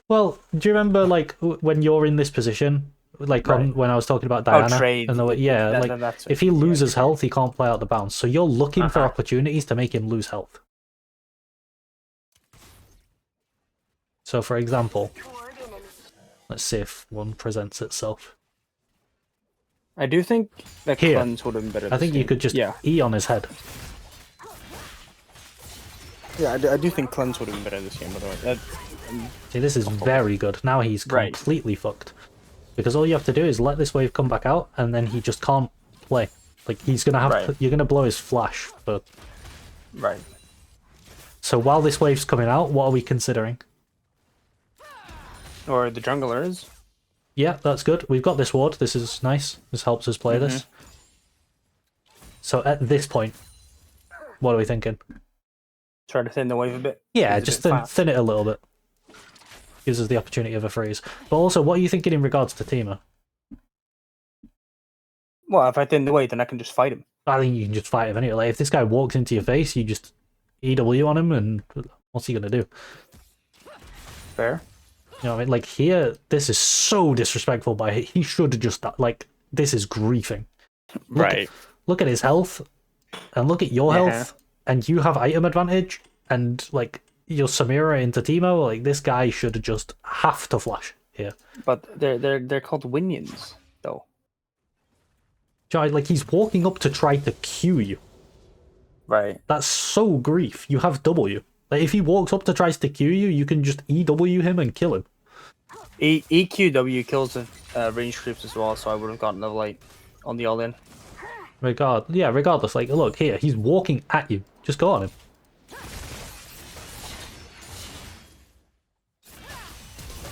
A: Well, do you remember like when you're in this position, like when I was talking about Diana?
B: Trade.
A: And if he loses health, he can't play out the bounce. So you're looking for opportunities to make him lose health. So for example, let's see if one presents itself.
B: I do think that cleanse would have been better.
A: I think you could just E on his head.
B: Yeah, I do think cleanse would have been better this game, by the way.
A: See, this is very good. Now he's completely fucked. Because all you have to do is let this wave come back out, and then he just can't play. Like, he's gonna have to, you're gonna blow his flash. But...
B: Right.
A: So while this wave's coming out, what are we considering?
B: Or the jungler is.
A: Yeah, that's good. We've got this ward. This is nice. This helps us play this. So at this point, what are we thinking?
B: Try to thin the wave a bit.
A: Yeah, just thin it a little bit. Gives us the opportunity of a freeze. But also, what are you thinking in regards to Teemo?
B: Well, if I thin the wave, then I can just fight him.
A: I think you can just fight him anyway. Like, if this guy walks into your face, you just EW on him, and what's he going to do?
B: Fair.
A: You know what I mean? Like, here, this is so disrespectful by him. He should have just... Like, this is griefing. Look at his health, and look at your health, and you have item advantage, and, like, your Samira into Teemo. Like, this guy should just have to flash here.
B: But they're called Winions, though.
A: Like, he's walking up to try to Q you.
B: Right.
A: That's so grief. You have W. Like, if he walks up to tries to Q you, you can just EW him and kill him.
B: EQW kills the range creeps as well, so I would have gotten level 8 on the all-in.
A: regardless. Like, look here, he's walking at you. Just go on him.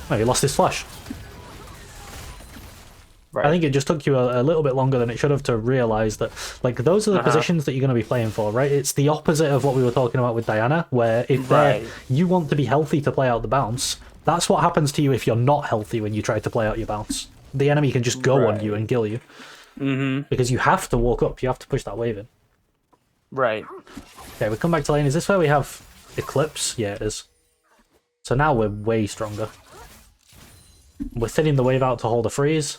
A: Oh, he lost his flash.
B: Right.
A: I think it just took you a little bit longer than it should have to realize that, like, those are the positions that you're going to be playing for, right? It's the opposite of what we were talking about with Diana, where if you want to be healthy to play out the bounce, that's what happens to you if you're not healthy when you try to play out your bounce. The enemy can just go on you and kill you. Because you have to walk up, you have to push that wave in.
B: Right.
A: Okay, we come back to lane. Is this where we have Eclipse? Yeah, it is. So now we're way stronger. We're thinning the wave out to hold a freeze.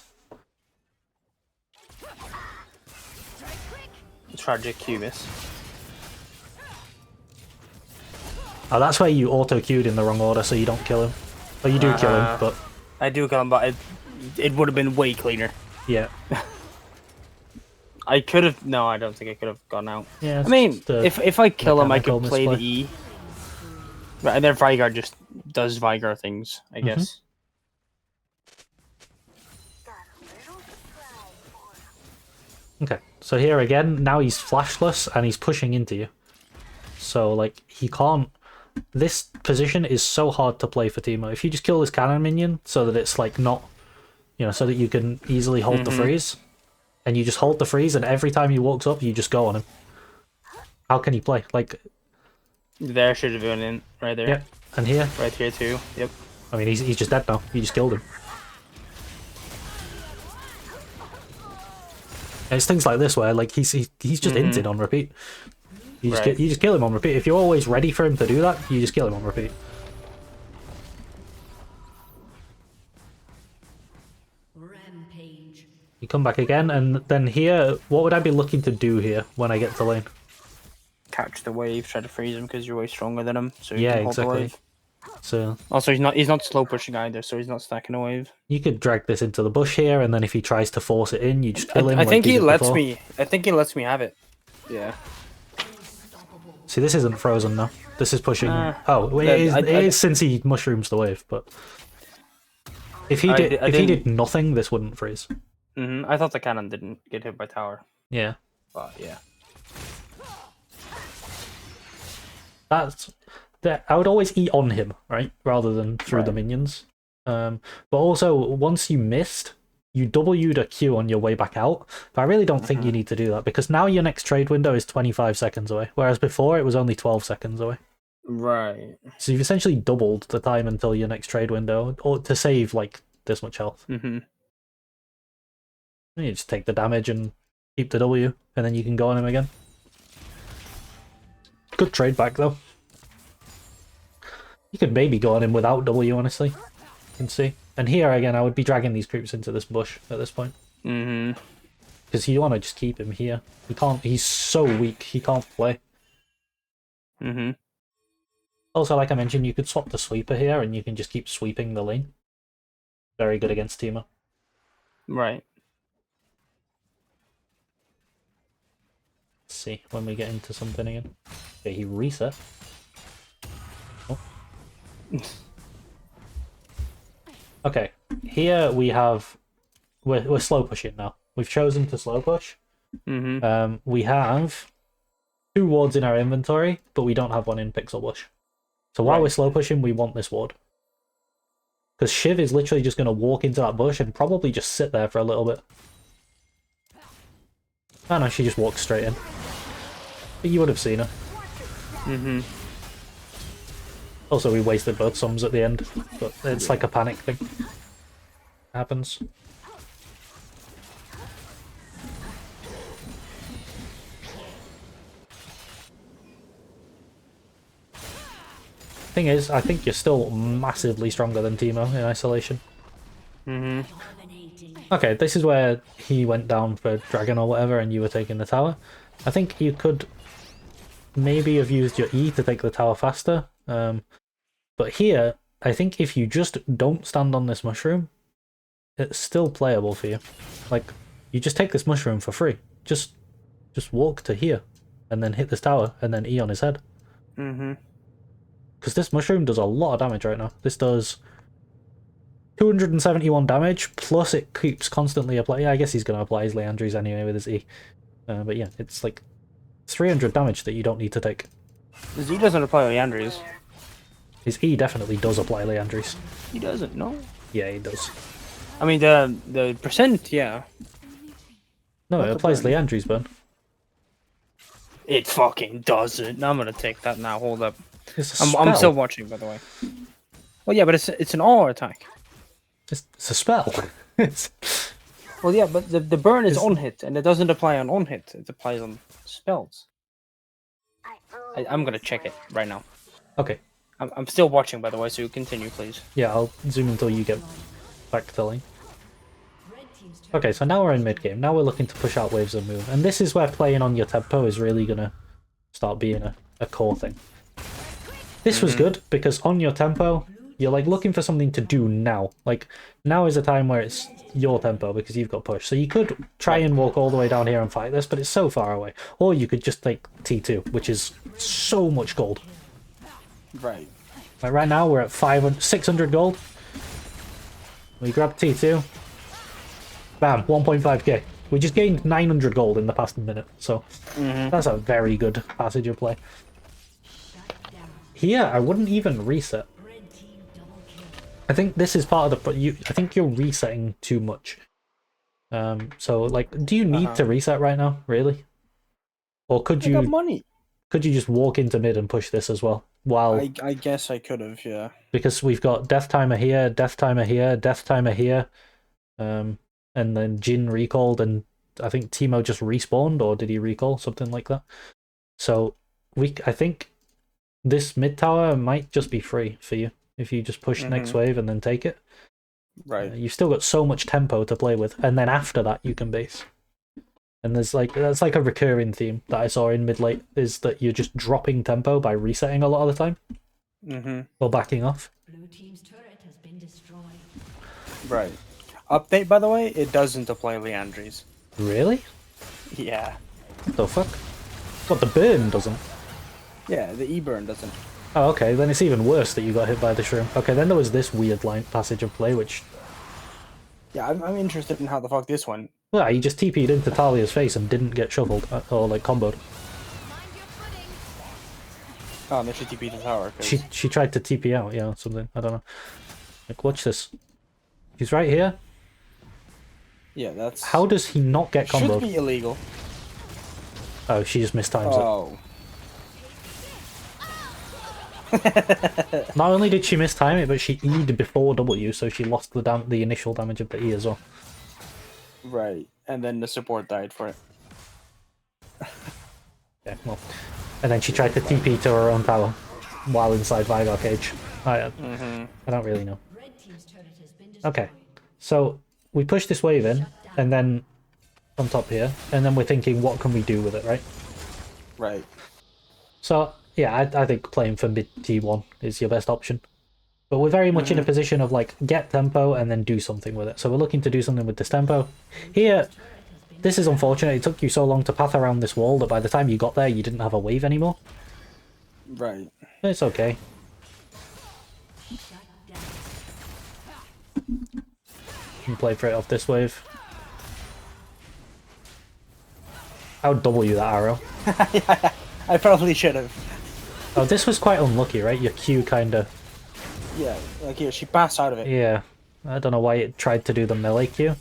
B: Tragic Cubis.
A: Oh, that's where you auto-queued in the wrong order, so you don't kill him. Or you do kill him, but...
B: I do kill him, but it would have been way cleaner.
A: Yeah.
B: I could have... No, I don't think I could have gone out.
A: Yeah,
B: I mean, if I kill him, I could play the E. Right, and then Vigar just does Vigar things, I guess.
A: Okay, so here again, now he's flashless and he's pushing into you. So, like, he can't... This position is so hard to play for Teemo. If you just kill this cannon minion so that it's, like, not... You know, so that you can easily hold the freeze. And you just hold the freeze and every time he walks up, you just go on him. How can he play? Like...
B: There should have been in, right there.
A: Yep, and here.
B: Right here too, yep.
A: I mean, he's just dead now. You just killed him. It's things like this where, like, he's just inted on repeat. You just kill him on repeat. If you're always ready for him to do that, you just kill him on repeat.
C: Rampage.
A: You come back again, and then here, what would I be looking to do here when I get to lane?
B: Catch the wave, try to freeze him because you're way stronger than him. So you
A: Yeah,
B: can hold the
A: exactly.
B: wave.
A: So
B: Also, he's not slow pushing either, so he's not stacking a wave.
A: you could drag this into the bush here, and then if he tries to force it in, you just kill him.
B: I think
A: like
B: he
A: did
B: lets
A: before.
B: me. I think he lets me have it. Yeah.
A: See, this isn't frozen now. This is pushing. It is since he mushrooms the wave, but if he did nothing, this wouldn't freeze.
B: I thought the cannon didn't get hit by tower.
A: Yeah.
B: But yeah.
A: I would always eat on him, right, rather than through the minions. But also, once you missed, you W'd a Q on your way back out. But I really don't think you need to do that, because now your next trade window is 25 seconds away, whereas before it was only 12 seconds away.
B: Right.
A: So you've essentially doubled the time until your next trade window, or to save, like, this much health. You just take the damage and keep the W, and then you can go on him again. Good trade back, though. You could maybe go on him without W, honestly. You can see. And here, again, I would be dragging these creeps into this bush at this point. Because you want to just keep him here. He can't... He's so weak, he can't play. Also, like I mentioned, you could swap the sweeper here, and you can just keep sweeping the lane. Very good against Teemo.
B: Right.
A: Let's see, when we get into something again. Okay, he reset. Oh. Okay, here we have... We're slow pushing now. We've chosen to slow push. We have 2 wards in our inventory, but we don't have one in Pixel Bush. So while we're slow pushing, we want this ward. Because Shiv is literally just going to walk into that bush and probably just sit there for a little bit. Oh no, she just walks straight in. But you would have seen her. Also, we wasted both sums at the end, but it's like a panic thing. Happens. Thing is, I think you're still massively stronger than Teemo in isolation. Okay, this is where he went down for Dragon or whatever and you were taking the tower. I think you could maybe have used your E to take the tower faster. But here, I think if you just don't stand on this mushroom, it's still playable for you. Like, you just take this mushroom for free. Just walk to here, and then hit this tower, and then E on his head. Because this mushroom does a lot of damage right now. This does 271 damage, plus it keeps constantly applying. Yeah, I guess he's going to apply his Leandries anyway with his E. But yeah, it's like 300 damage that you don't need to take.
B: The Z doesn't apply Leandri's.
A: His E definitely does apply Leandri's.
B: He doesn't, no?
A: Yeah, he does.
B: I mean, the percent, yeah.
A: No,
B: Not
A: it
B: the
A: applies
B: burn.
A: Leandri's burn.
B: It fucking doesn't. I'm gonna take that now. Hold up.
A: It's a
B: I'm
A: spell.
B: still watching, by the way. Well, yeah, but it's an all attack.
A: It's a spell. It's...
B: Well, yeah, but the burn is
A: It's-
B: on hit, and it doesn't apply on hit. It applies on spells. I'm gonna check it right now.
A: Okay.
B: I'm still watching, by the way, so you continue, please.
A: Yeah, I'll zoom until you get back to the lane. Okay, so now we're in mid game. Now we're looking to push out waves of move, and this is where playing on your tempo is really gonna start being a core thing. This was good because on your tempo, you're like looking for something to do now. Like now is a time where it's your tempo because you've got push. So you could try and walk all the way down here and fight this, but it's so far away. Or you could just take T2, which is so much gold.
B: Right.
A: Like right now we're at 600 gold. We grab T2. Bam, 1.5k. We just gained 900 gold in the past minute, so that's a very good passage of play. Here, I wouldn't even reset. I think this is part of the... I think you're resetting too much. So, like, do you need to reset right now, really? Or could
B: I got
A: you...
B: money.
A: Could you just walk into mid and push this as well? While...
B: I guess I could have, yeah.
A: Because we've got Death Timer here, Death Timer here, Death Timer here. And then Jin recalled, and I think Teemo just respawned, or did he recall? Something like that. So I think this mid tower might just be free for you if you just push next wave and then take it.
B: Right.
A: You've still got so much tempo to play with, and then after that you can base. And that's like a recurring theme that I saw in mid late, is that you're just dropping tempo by resetting a lot of the time. Or backing off.
C: Blue team's turret has been destroyed.
B: Right. Update, by the way, it doesn't apply Leandri's.
A: Really?
B: Yeah.
A: What the fuck? What, the burn doesn't?
B: Yeah, the E-burn doesn't.
A: Oh, okay, then it's even worse that you got hit by the shroom. Okay, then there was this weird line passage of play, which...
B: Yeah, I'm interested in how the fuck this went.
A: Well, he just TP'd into Talia's face and didn't get shuffled, or like comboed.
B: Oh, no, she TP'd the tower.
A: She tried to TP out, yeah, or something, I don't know. Like, watch this. He's right here.
B: Yeah, that's...
A: How does he not get comboed?
B: Should be illegal.
A: Oh, she just mistimes
B: Oh.
A: it. Not only did she mistime it, but she E'd before W, so she lost the initial damage of the E as well.
B: Right, and then the support died for it.
A: Yeah, well. And then she tried to TP to her own tower while inside Vigar cage. I don't really know.
C: Red team's turret has been destroyed.
A: Okay, so we push this wave in, and then on top here, and then we're thinking, what can we do with it, right?
B: Right.
A: So, yeah, I think playing for mid T1 is your best option. But we're very much in a position of, like, get tempo and then do something with it. So we're looking to do something with this tempo. Here, this is unfortunate. It took you so long to path around this wall that by the time you got there, you didn't have a wave anymore.
B: Right.
A: But it's okay. You can play for it off this wave. I would W that arrow.
B: I probably should have.
A: Oh, this was quite unlucky, right? Your Q kind of...
B: Yeah, like here, she passed out of it.
A: Yeah. I don't know why it tried to do the melee Q.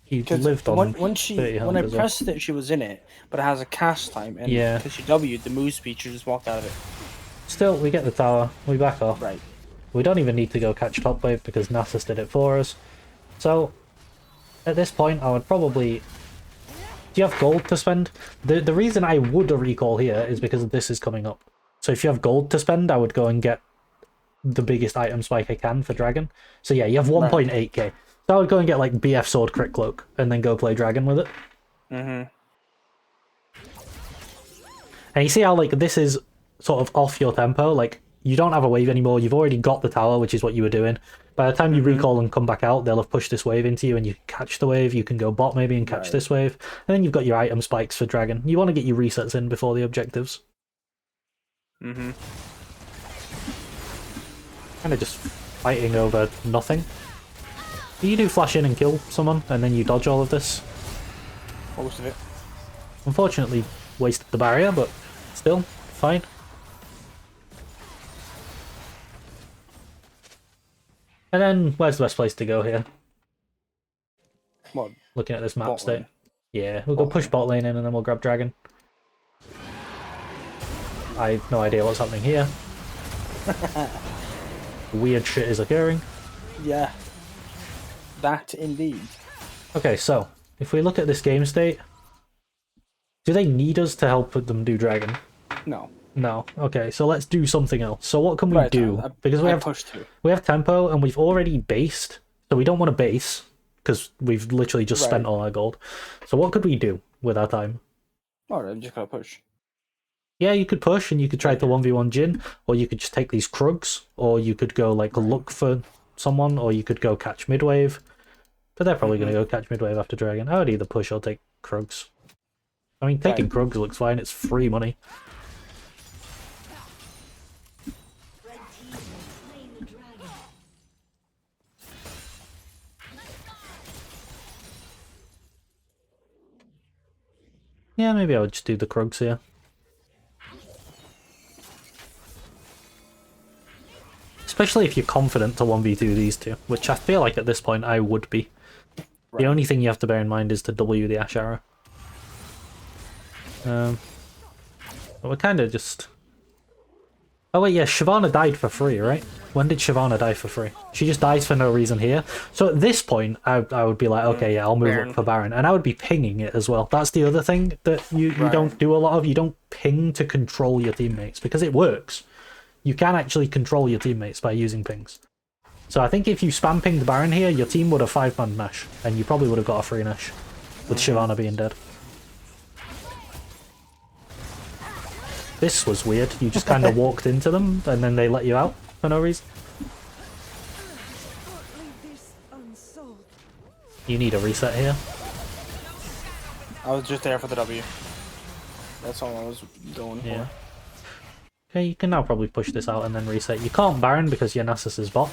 A: He lived on
B: when
A: 30
B: when I
A: as well.
B: pressed it, she was in it, but it has a cast time, and
A: Yeah.
B: because she W'd, the move speed, she just walked out of it.
A: Still, we get the tower. We back off.
B: Right.
A: We don't even need to go catch top wave because Nasus did it for us. So, at this point, I would probably... Do you have gold to spend? The reason I would recall here is because this is coming up. So if you have gold to spend, I would go and get the biggest item spike I can for Dragon. So yeah, you have 1.8k. So I would go and get like BF Sword Crit Cloak and then go play Dragon with it. And you see how like this is sort of off your tempo, like you don't have a wave anymore, you've already got the tower, which is what you were doing. By the time you recall and come back out, they'll have pushed this wave into you and you catch the wave, you can go bot maybe and catch this wave, and then you've got your item spikes for Dragon. You want to get your resets in before the objectives. Kind of just fighting over nothing. You do flash in and kill someone, and then you dodge all of this.
B: Most of it.
A: Unfortunately, wasted the barrier, but still, fine. And then, where's the best place to go here?
B: What?
A: Looking at this map
B: Bot
A: state.
B: lane.
A: Yeah, we'll go push bot lane in and then we'll grab dragon. I have no idea what's happening here. Weird shit is occurring.
B: Yeah. That indeed.
A: Okay, so, if we look at this game state, do they need us to help them do dragon?
B: No.
A: No. Okay, so let's do something else. So what can we do? Because we have
B: push two.
A: We have tempo and we've already based, so we don't want to base because we've literally just spent all our gold. So what could we do with our time?
B: Oh, I'm just gonna push.
A: Yeah, you could push and you could try to 1v1 Jin, or you could just take these Krugs, or you could go like look for someone, or you could go catch midwave. But they're probably going to go catch midwave after dragon. I would either push or take Krugs. I mean, taking Krugs looks fine, it's free money. Yeah, maybe I would just do the Krugs here. Especially if you're confident to 1v2 these two, which I feel like at this point I would be. The only thing you have to bear in mind is to W the Ash Arrow. But we're kind of just... Oh wait, yeah, Shyvana died for free, right? When did Shyvana die for free? She just dies for no reason here. So at this point, I would be like, okay, yeah, I'll move up for Baron. And I would be pinging it as well. That's the other thing that you don't do a lot of. You don't ping to control your teammates, because it works. You can actually control your teammates by using pings. So I think if you spam ping the Baron here, your team would have 5-man Nash, and you probably would have got a free Nash, with Shyvana being dead. This was weird. You just kind of walked into them, and then they let you out for no reason. You need a reset here.
B: I was just there for the W. That's all I was going for.
A: Okay, you can now probably push this out and then reset. You can't Baron because your Nasus is bot.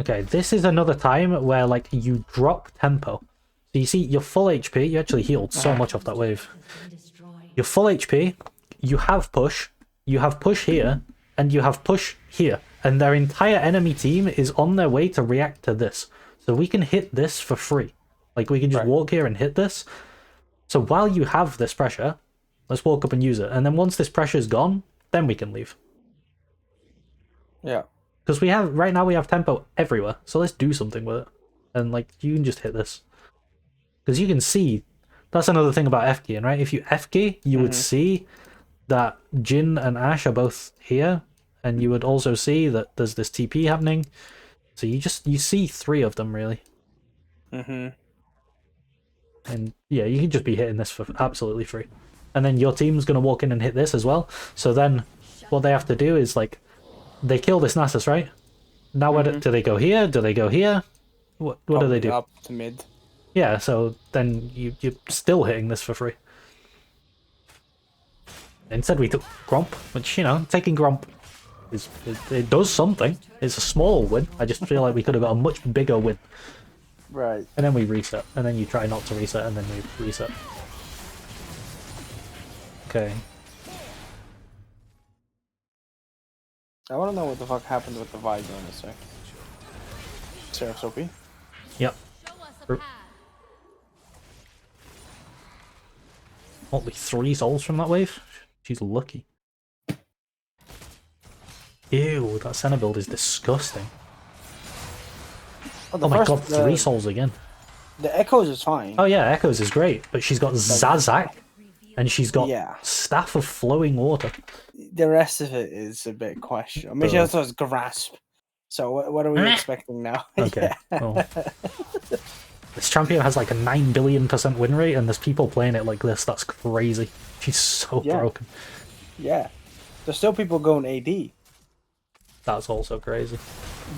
A: Okay, this is another time where like you drop tempo. So you see, you're full HP. You actually healed so much off that wave. You're full HP. You have push here, and you have push here, and their entire enemy team is on their way to react to this. So we can hit this for free. Like we can just walk here and hit this. So while you have this pressure, let's walk up and use it. And then once this pressure is gone, then we can leave.
B: Yeah.
A: Because right now we have tempo everywhere. So let's do something with it. And like, you can just hit this. Because you can see, that's another thing about F-keying, right? If you F-key, you would see that Jin and Ashe are both here. And you would also see that there's this TP happening. So you see 3 of them, really. And yeah, you can just be hitting this for absolutely free. And then your team's going to walk in and hit this as well. So then what they have to do is, like, they kill this Nasus, right? Now where do they go here? Do they go here? What do they do?
B: Up to mid.
A: Yeah, so then you're still hitting this for free. Instead we took Gromp, which, you know, taking Gromp, it does something. It's a small win. I just feel like we could have got a much bigger win.
B: Right.
A: And then we reset, and then you try not to reset, and then we reset. Okay.
B: I want to know what the fuck happened with the Vibe on this thing. Seraph's OP?
A: Yep. Only 3 souls from that wave? She's lucky. Ew, that Senna build is disgusting.
B: Oh
A: my god, 3 souls again.
B: The Echoes is fine.
A: Oh yeah, Echoes is great, but she's got Zazak, and she's got Staff of Flowing Water.
B: The rest of it is a bit questionable. I mean, she also has Grasp. So what are we expecting now?
A: Okay. Well, this champion has like a 9 billion% win rate, and there's people playing it like this. That's crazy. She's so broken.
B: Yeah. There's still people going AD.
A: That's also crazy.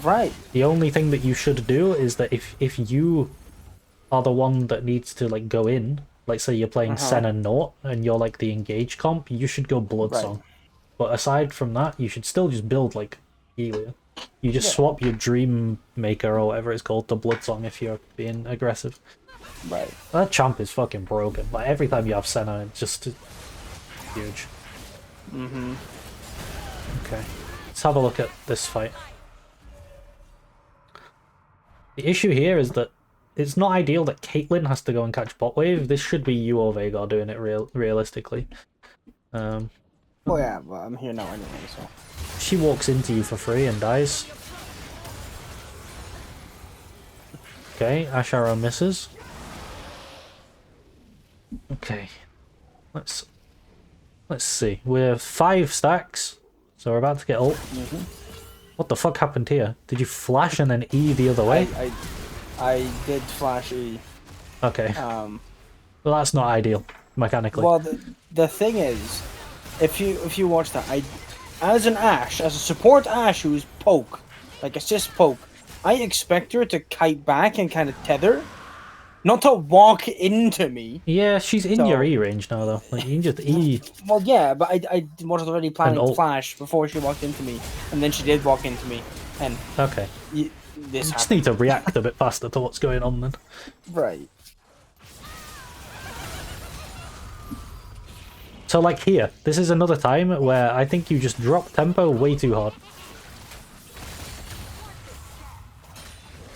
B: Right.
A: The only thing that you should do is that if you are the one that needs to like go in, like say you're playing Sen and Naught, and you're like the engage comp, you should go Bloodsong. But aside from that, you should still just build like Helia. You just swap your Dream Maker or whatever it's called to Bloodsong if you're being aggressive.
B: Right.
A: That champ is fucking broken. Like every time you have Senna, it's just huge.
B: Mm-hmm.
A: Okay, let's have a look at this fight. The issue here is that it's not ideal that Caitlyn has to go and catch bot wave. This should be you or Veigar doing it realistically.
B: Well, yeah, but I'm here now anyway, so.
A: She walks into you for free and dies. Okay, Ash Arrow misses. Okay, let's see. We're 5 stacks, so we're about to get ult. What the fuck happened here? Did you flash and then E the other way?
B: I did flash E.
A: Okay. Well, that's not ideal mechanically.
B: Well, the thing is, if you watch that, as a support Ashe who's poke, like assist poke, I expect her to kite back and kind of tether, not to walk into me.
A: Yeah, she's in your E range now though. Like you can just E.
B: Well, yeah, but I was already planning to
A: ult.
B: flash before she walked into me, and then she did walk into me, and
A: Okay.
B: this
A: You just
B: happened.
A: need to react a bit faster to what's going on then.
B: Right.
A: So like here, this is another time where I think you just drop tempo way too hard.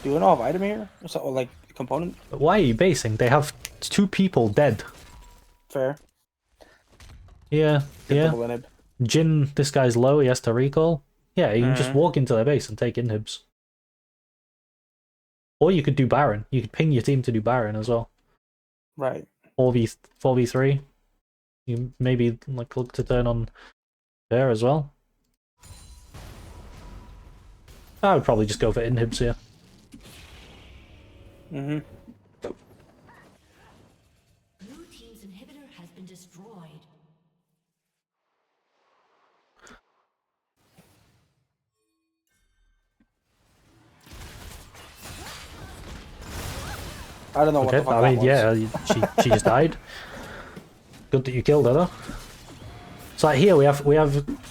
B: Do you know of item here? Or like component?
A: But why are you basing? They have 2 people dead.
B: Fair.
A: Yeah, yeah.
B: Double inhib.
A: Jin, this guy's low, he has to recall. Yeah, you can just walk into their base and take inhibs. Or you could do Baron. You could ping your team to do Baron as well.
B: Right.
A: 4v3. You maybe like look to turn on there as well. I would probably just go for inhibs here.
B: Mm-hmm.
C: Blue team's inhibitor has been destroyed.
B: I don't know what
A: Okay,
B: the fuck
A: I mean,
B: that was.
A: yeah, she just died. Good that you killed her though. So like here we have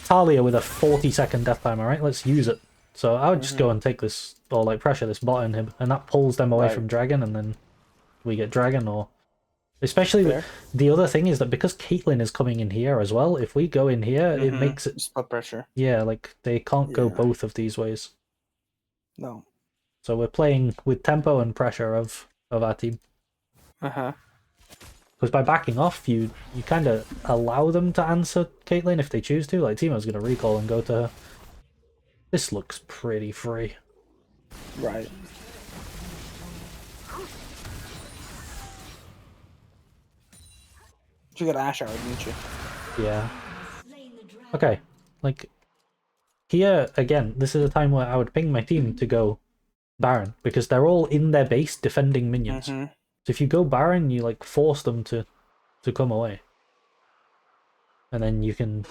A: Talia with a 40-second death timer, right? Let's use it. So I would just go and take this, or like pressure this bot in him, and that pulls them away from Dragon, and then we get Dragon, or... Especially, the other thing is that because Caitlyn is coming in here as well, if we go in here, it makes it...
B: Split pressure.
A: Yeah, like, they can't go both of these ways.
B: No.
A: So we're playing with tempo and pressure of our team.
B: Uh-huh.
A: Because by backing off, you kind of allow them to answer Caitlyn if they choose to. Like, Teemo's going to recall and go to her. This looks pretty free.
B: Right. You got Ashe out, didn't you?
A: Yeah. Okay. Like, here, again, this is a time where I would ping my team to go Baron. Because they're all in their base defending minions. So if you go Baron, you, like, force them to come away. And then you can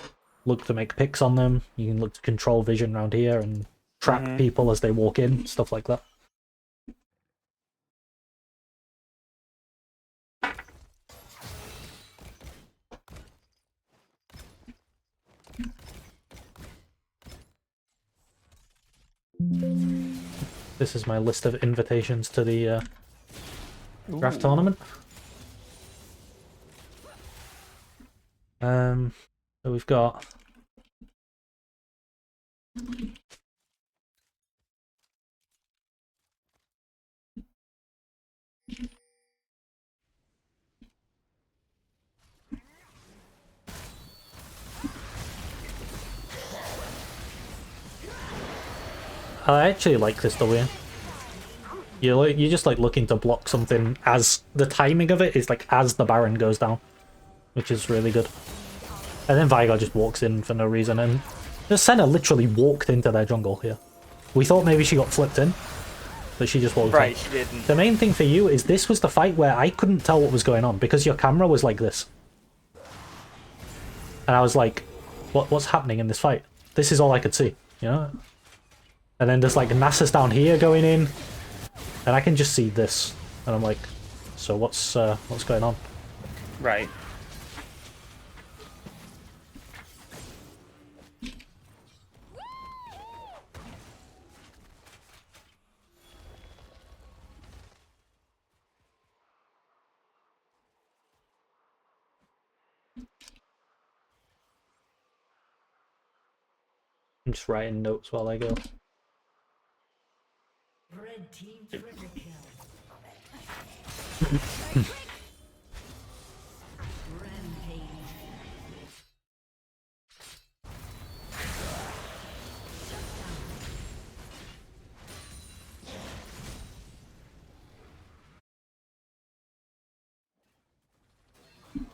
A: look to make picks on them. You can look to control vision around here and trap people as they walk in, stuff like that. This is my list of invitations to the draft tournament. So we've got I actually like this W. You're just like looking to block something as the timing of it is like as the Baron goes down, which is really good. And then Veigar just walks in for no reason, and the Senna literally walked into their jungle here. We thought maybe she got flipped in, but she just walked in.
B: Right, she didn't.
A: The main thing for you is this was the fight where I couldn't tell what was going on because your camera was like this. And I was like, what's happening in this fight? This is all I could see, you know? And then there's like Nasus down here going in, and I can just see this. And I'm like, so what's going on?
B: Right.
A: I'm just writing notes while I go.
C: Red team triple kill. Rampage.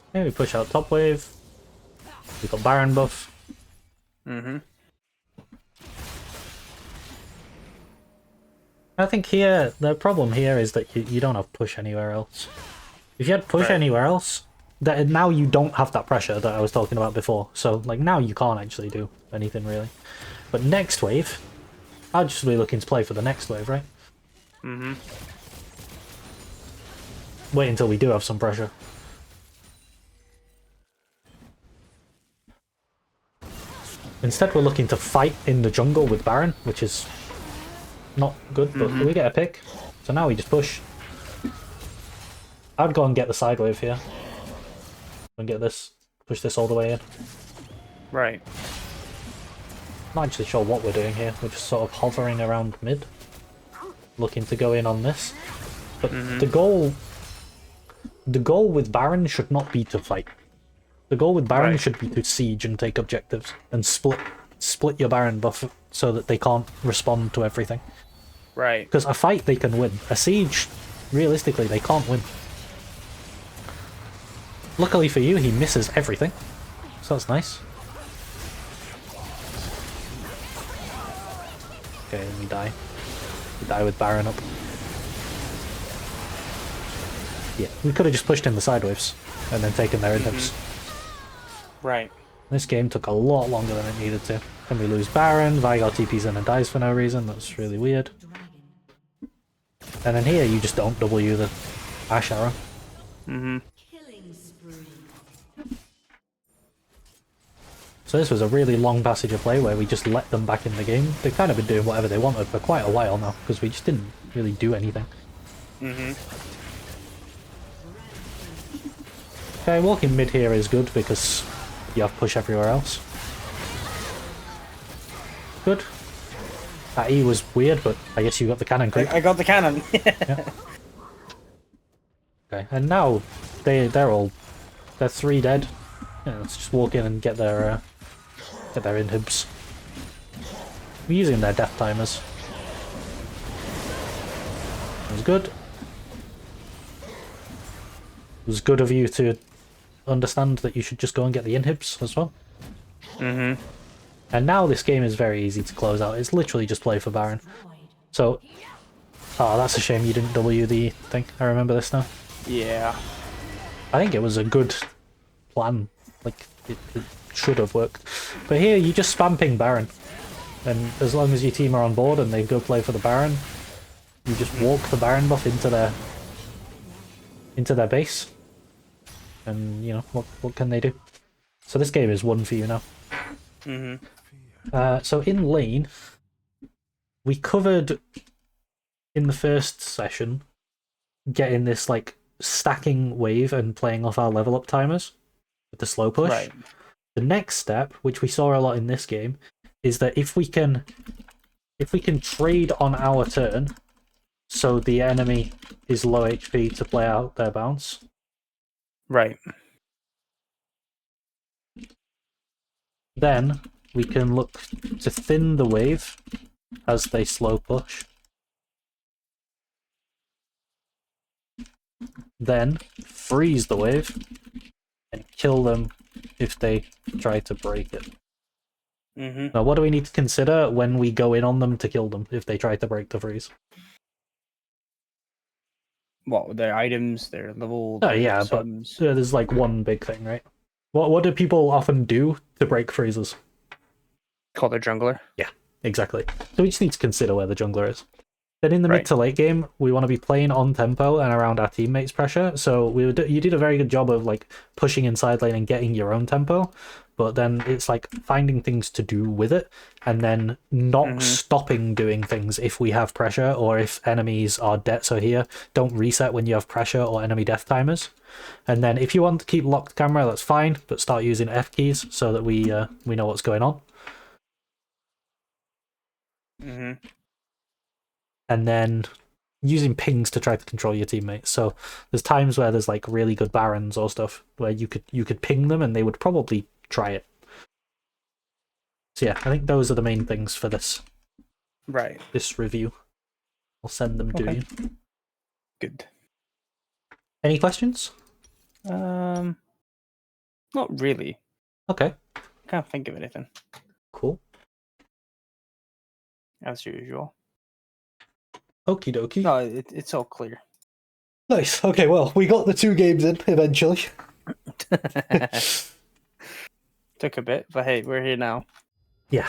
A: Okay, we push out top wave. We've got Baron buff. I think here, the problem here is that you don't have push anywhere else. If you had push anywhere else, that now you don't have that pressure that I was talking about before. So, like, now you can't actually do anything, really. But next wave, I'll just be looking to play for the next wave, right? Wait until we do have some pressure. Instead, we're looking to fight in the jungle with Baron, which is not good, but we get a pick. So now we just push. I'd go and get the side wave here. And get this. Push this all the way in.
B: Right.
A: Not actually sure what we're doing here. We're just sort of hovering around mid. Looking to go in on this. But the goal with Baron should not be to fight. The goal with Baron should be to siege and take objectives. And split your Baron buff so that they can't respond to everything.
B: Right.
A: Because a fight they can win. A siege, realistically, they can't win. Luckily for you, he misses everything. So that's nice. Okay, and we die. We die with Baron up. Yeah, we could have just pushed in the side waves and then taken their inhibs.
B: Right.
A: This game took a lot longer than it needed to. Then we lose Baron, Vigar TPs in and dies for no reason, that's really weird. And then here you just don't W the Ash Arrow.
C: Killing spree.
A: So this was a really long passage of play where we just let them back in the game. They've kind of been doing whatever they wanted for quite a while now, because we just didn't really do anything. Okay, walking mid here is good because you have push everywhere else. Good. That E was weird, but I guess you got the cannon creep.
B: I got the cannon.
A: Yeah. Okay, and now they're 3 dead. Yeah, let's just walk in and get their inhibs. We're using their death timers. It was good. It was good of you to understand that you should just go and get the inhibs as well. And now this game is very easy to close out. It's literally just play for Baron. So, oh, that's a shame you didn't W the thing. I remember this now.
B: Yeah.
A: I think it was a good plan. Like, it should have worked. But here, you just spam ping Baron. And as long as your team are on board and they go play for the Baron, you just walk the Baron buff into their base. And, you know, what can they do? So this game is won for you now. So in lane, we covered in the first session getting this, like, stacking wave and playing off our level up timers with the slow push.
B: Right.
A: The next step, which we saw a lot in this game, is that if we can trade on our turn, so the enemy is low HP to play out their bounce.
B: Right.
A: Then we can look to thin the wave as they slow push. Then freeze the wave and kill them if they try to break it. Now, what do we need to consider when we go in on them to kill them if they try to break the freeze?
B: What, their items, their level?
A: Oh yeah,
B: subs?
A: but there's like one big thing, right? What do people often do to break freezes?
B: Call their jungler.
A: Yeah, exactly. So we just need to consider where the jungler is. Then in the mid
B: Right.
A: to late game, we want to be playing on tempo and around our teammates' pressure. So you did a very good job of like pushing inside lane and getting your own tempo, but then it's like finding things to do with it, and then not stopping doing things if we have pressure or if enemies are dead. So here, don't reset when you have pressure or enemy death timers. And then if you want to keep locked camera, that's fine, but start using F keys so that we know what's going on. And then using pings to try to control your teammates. So there's times where there's like really good barons or stuff where you could ping them and they would probably try it. So yeah, I think those are the main things for this review. I'll send them to you.
B: Good.
A: Any questions?
B: Not really.
A: Okay.
B: Can't think of anything.
A: Cool.
B: As usual.
A: Okie dokie.
B: No, it's all clear.
A: Nice. Okay, well, we got the 2 games in eventually.
B: Took a bit, but hey, we're here now.
A: Yeah.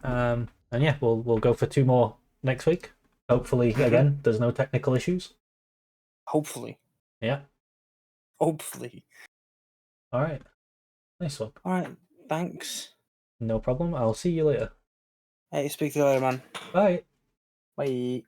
A: And yeah, we'll go for 2 more next week. Hopefully, again, there's no technical issues.
B: Hopefully.
A: Yeah.
B: Hopefully.
A: All right. Nice one.
B: All right. Thanks.
A: No problem. I'll see you later.
B: Hey, speak to you later, man.
A: Bye.
B: Bye.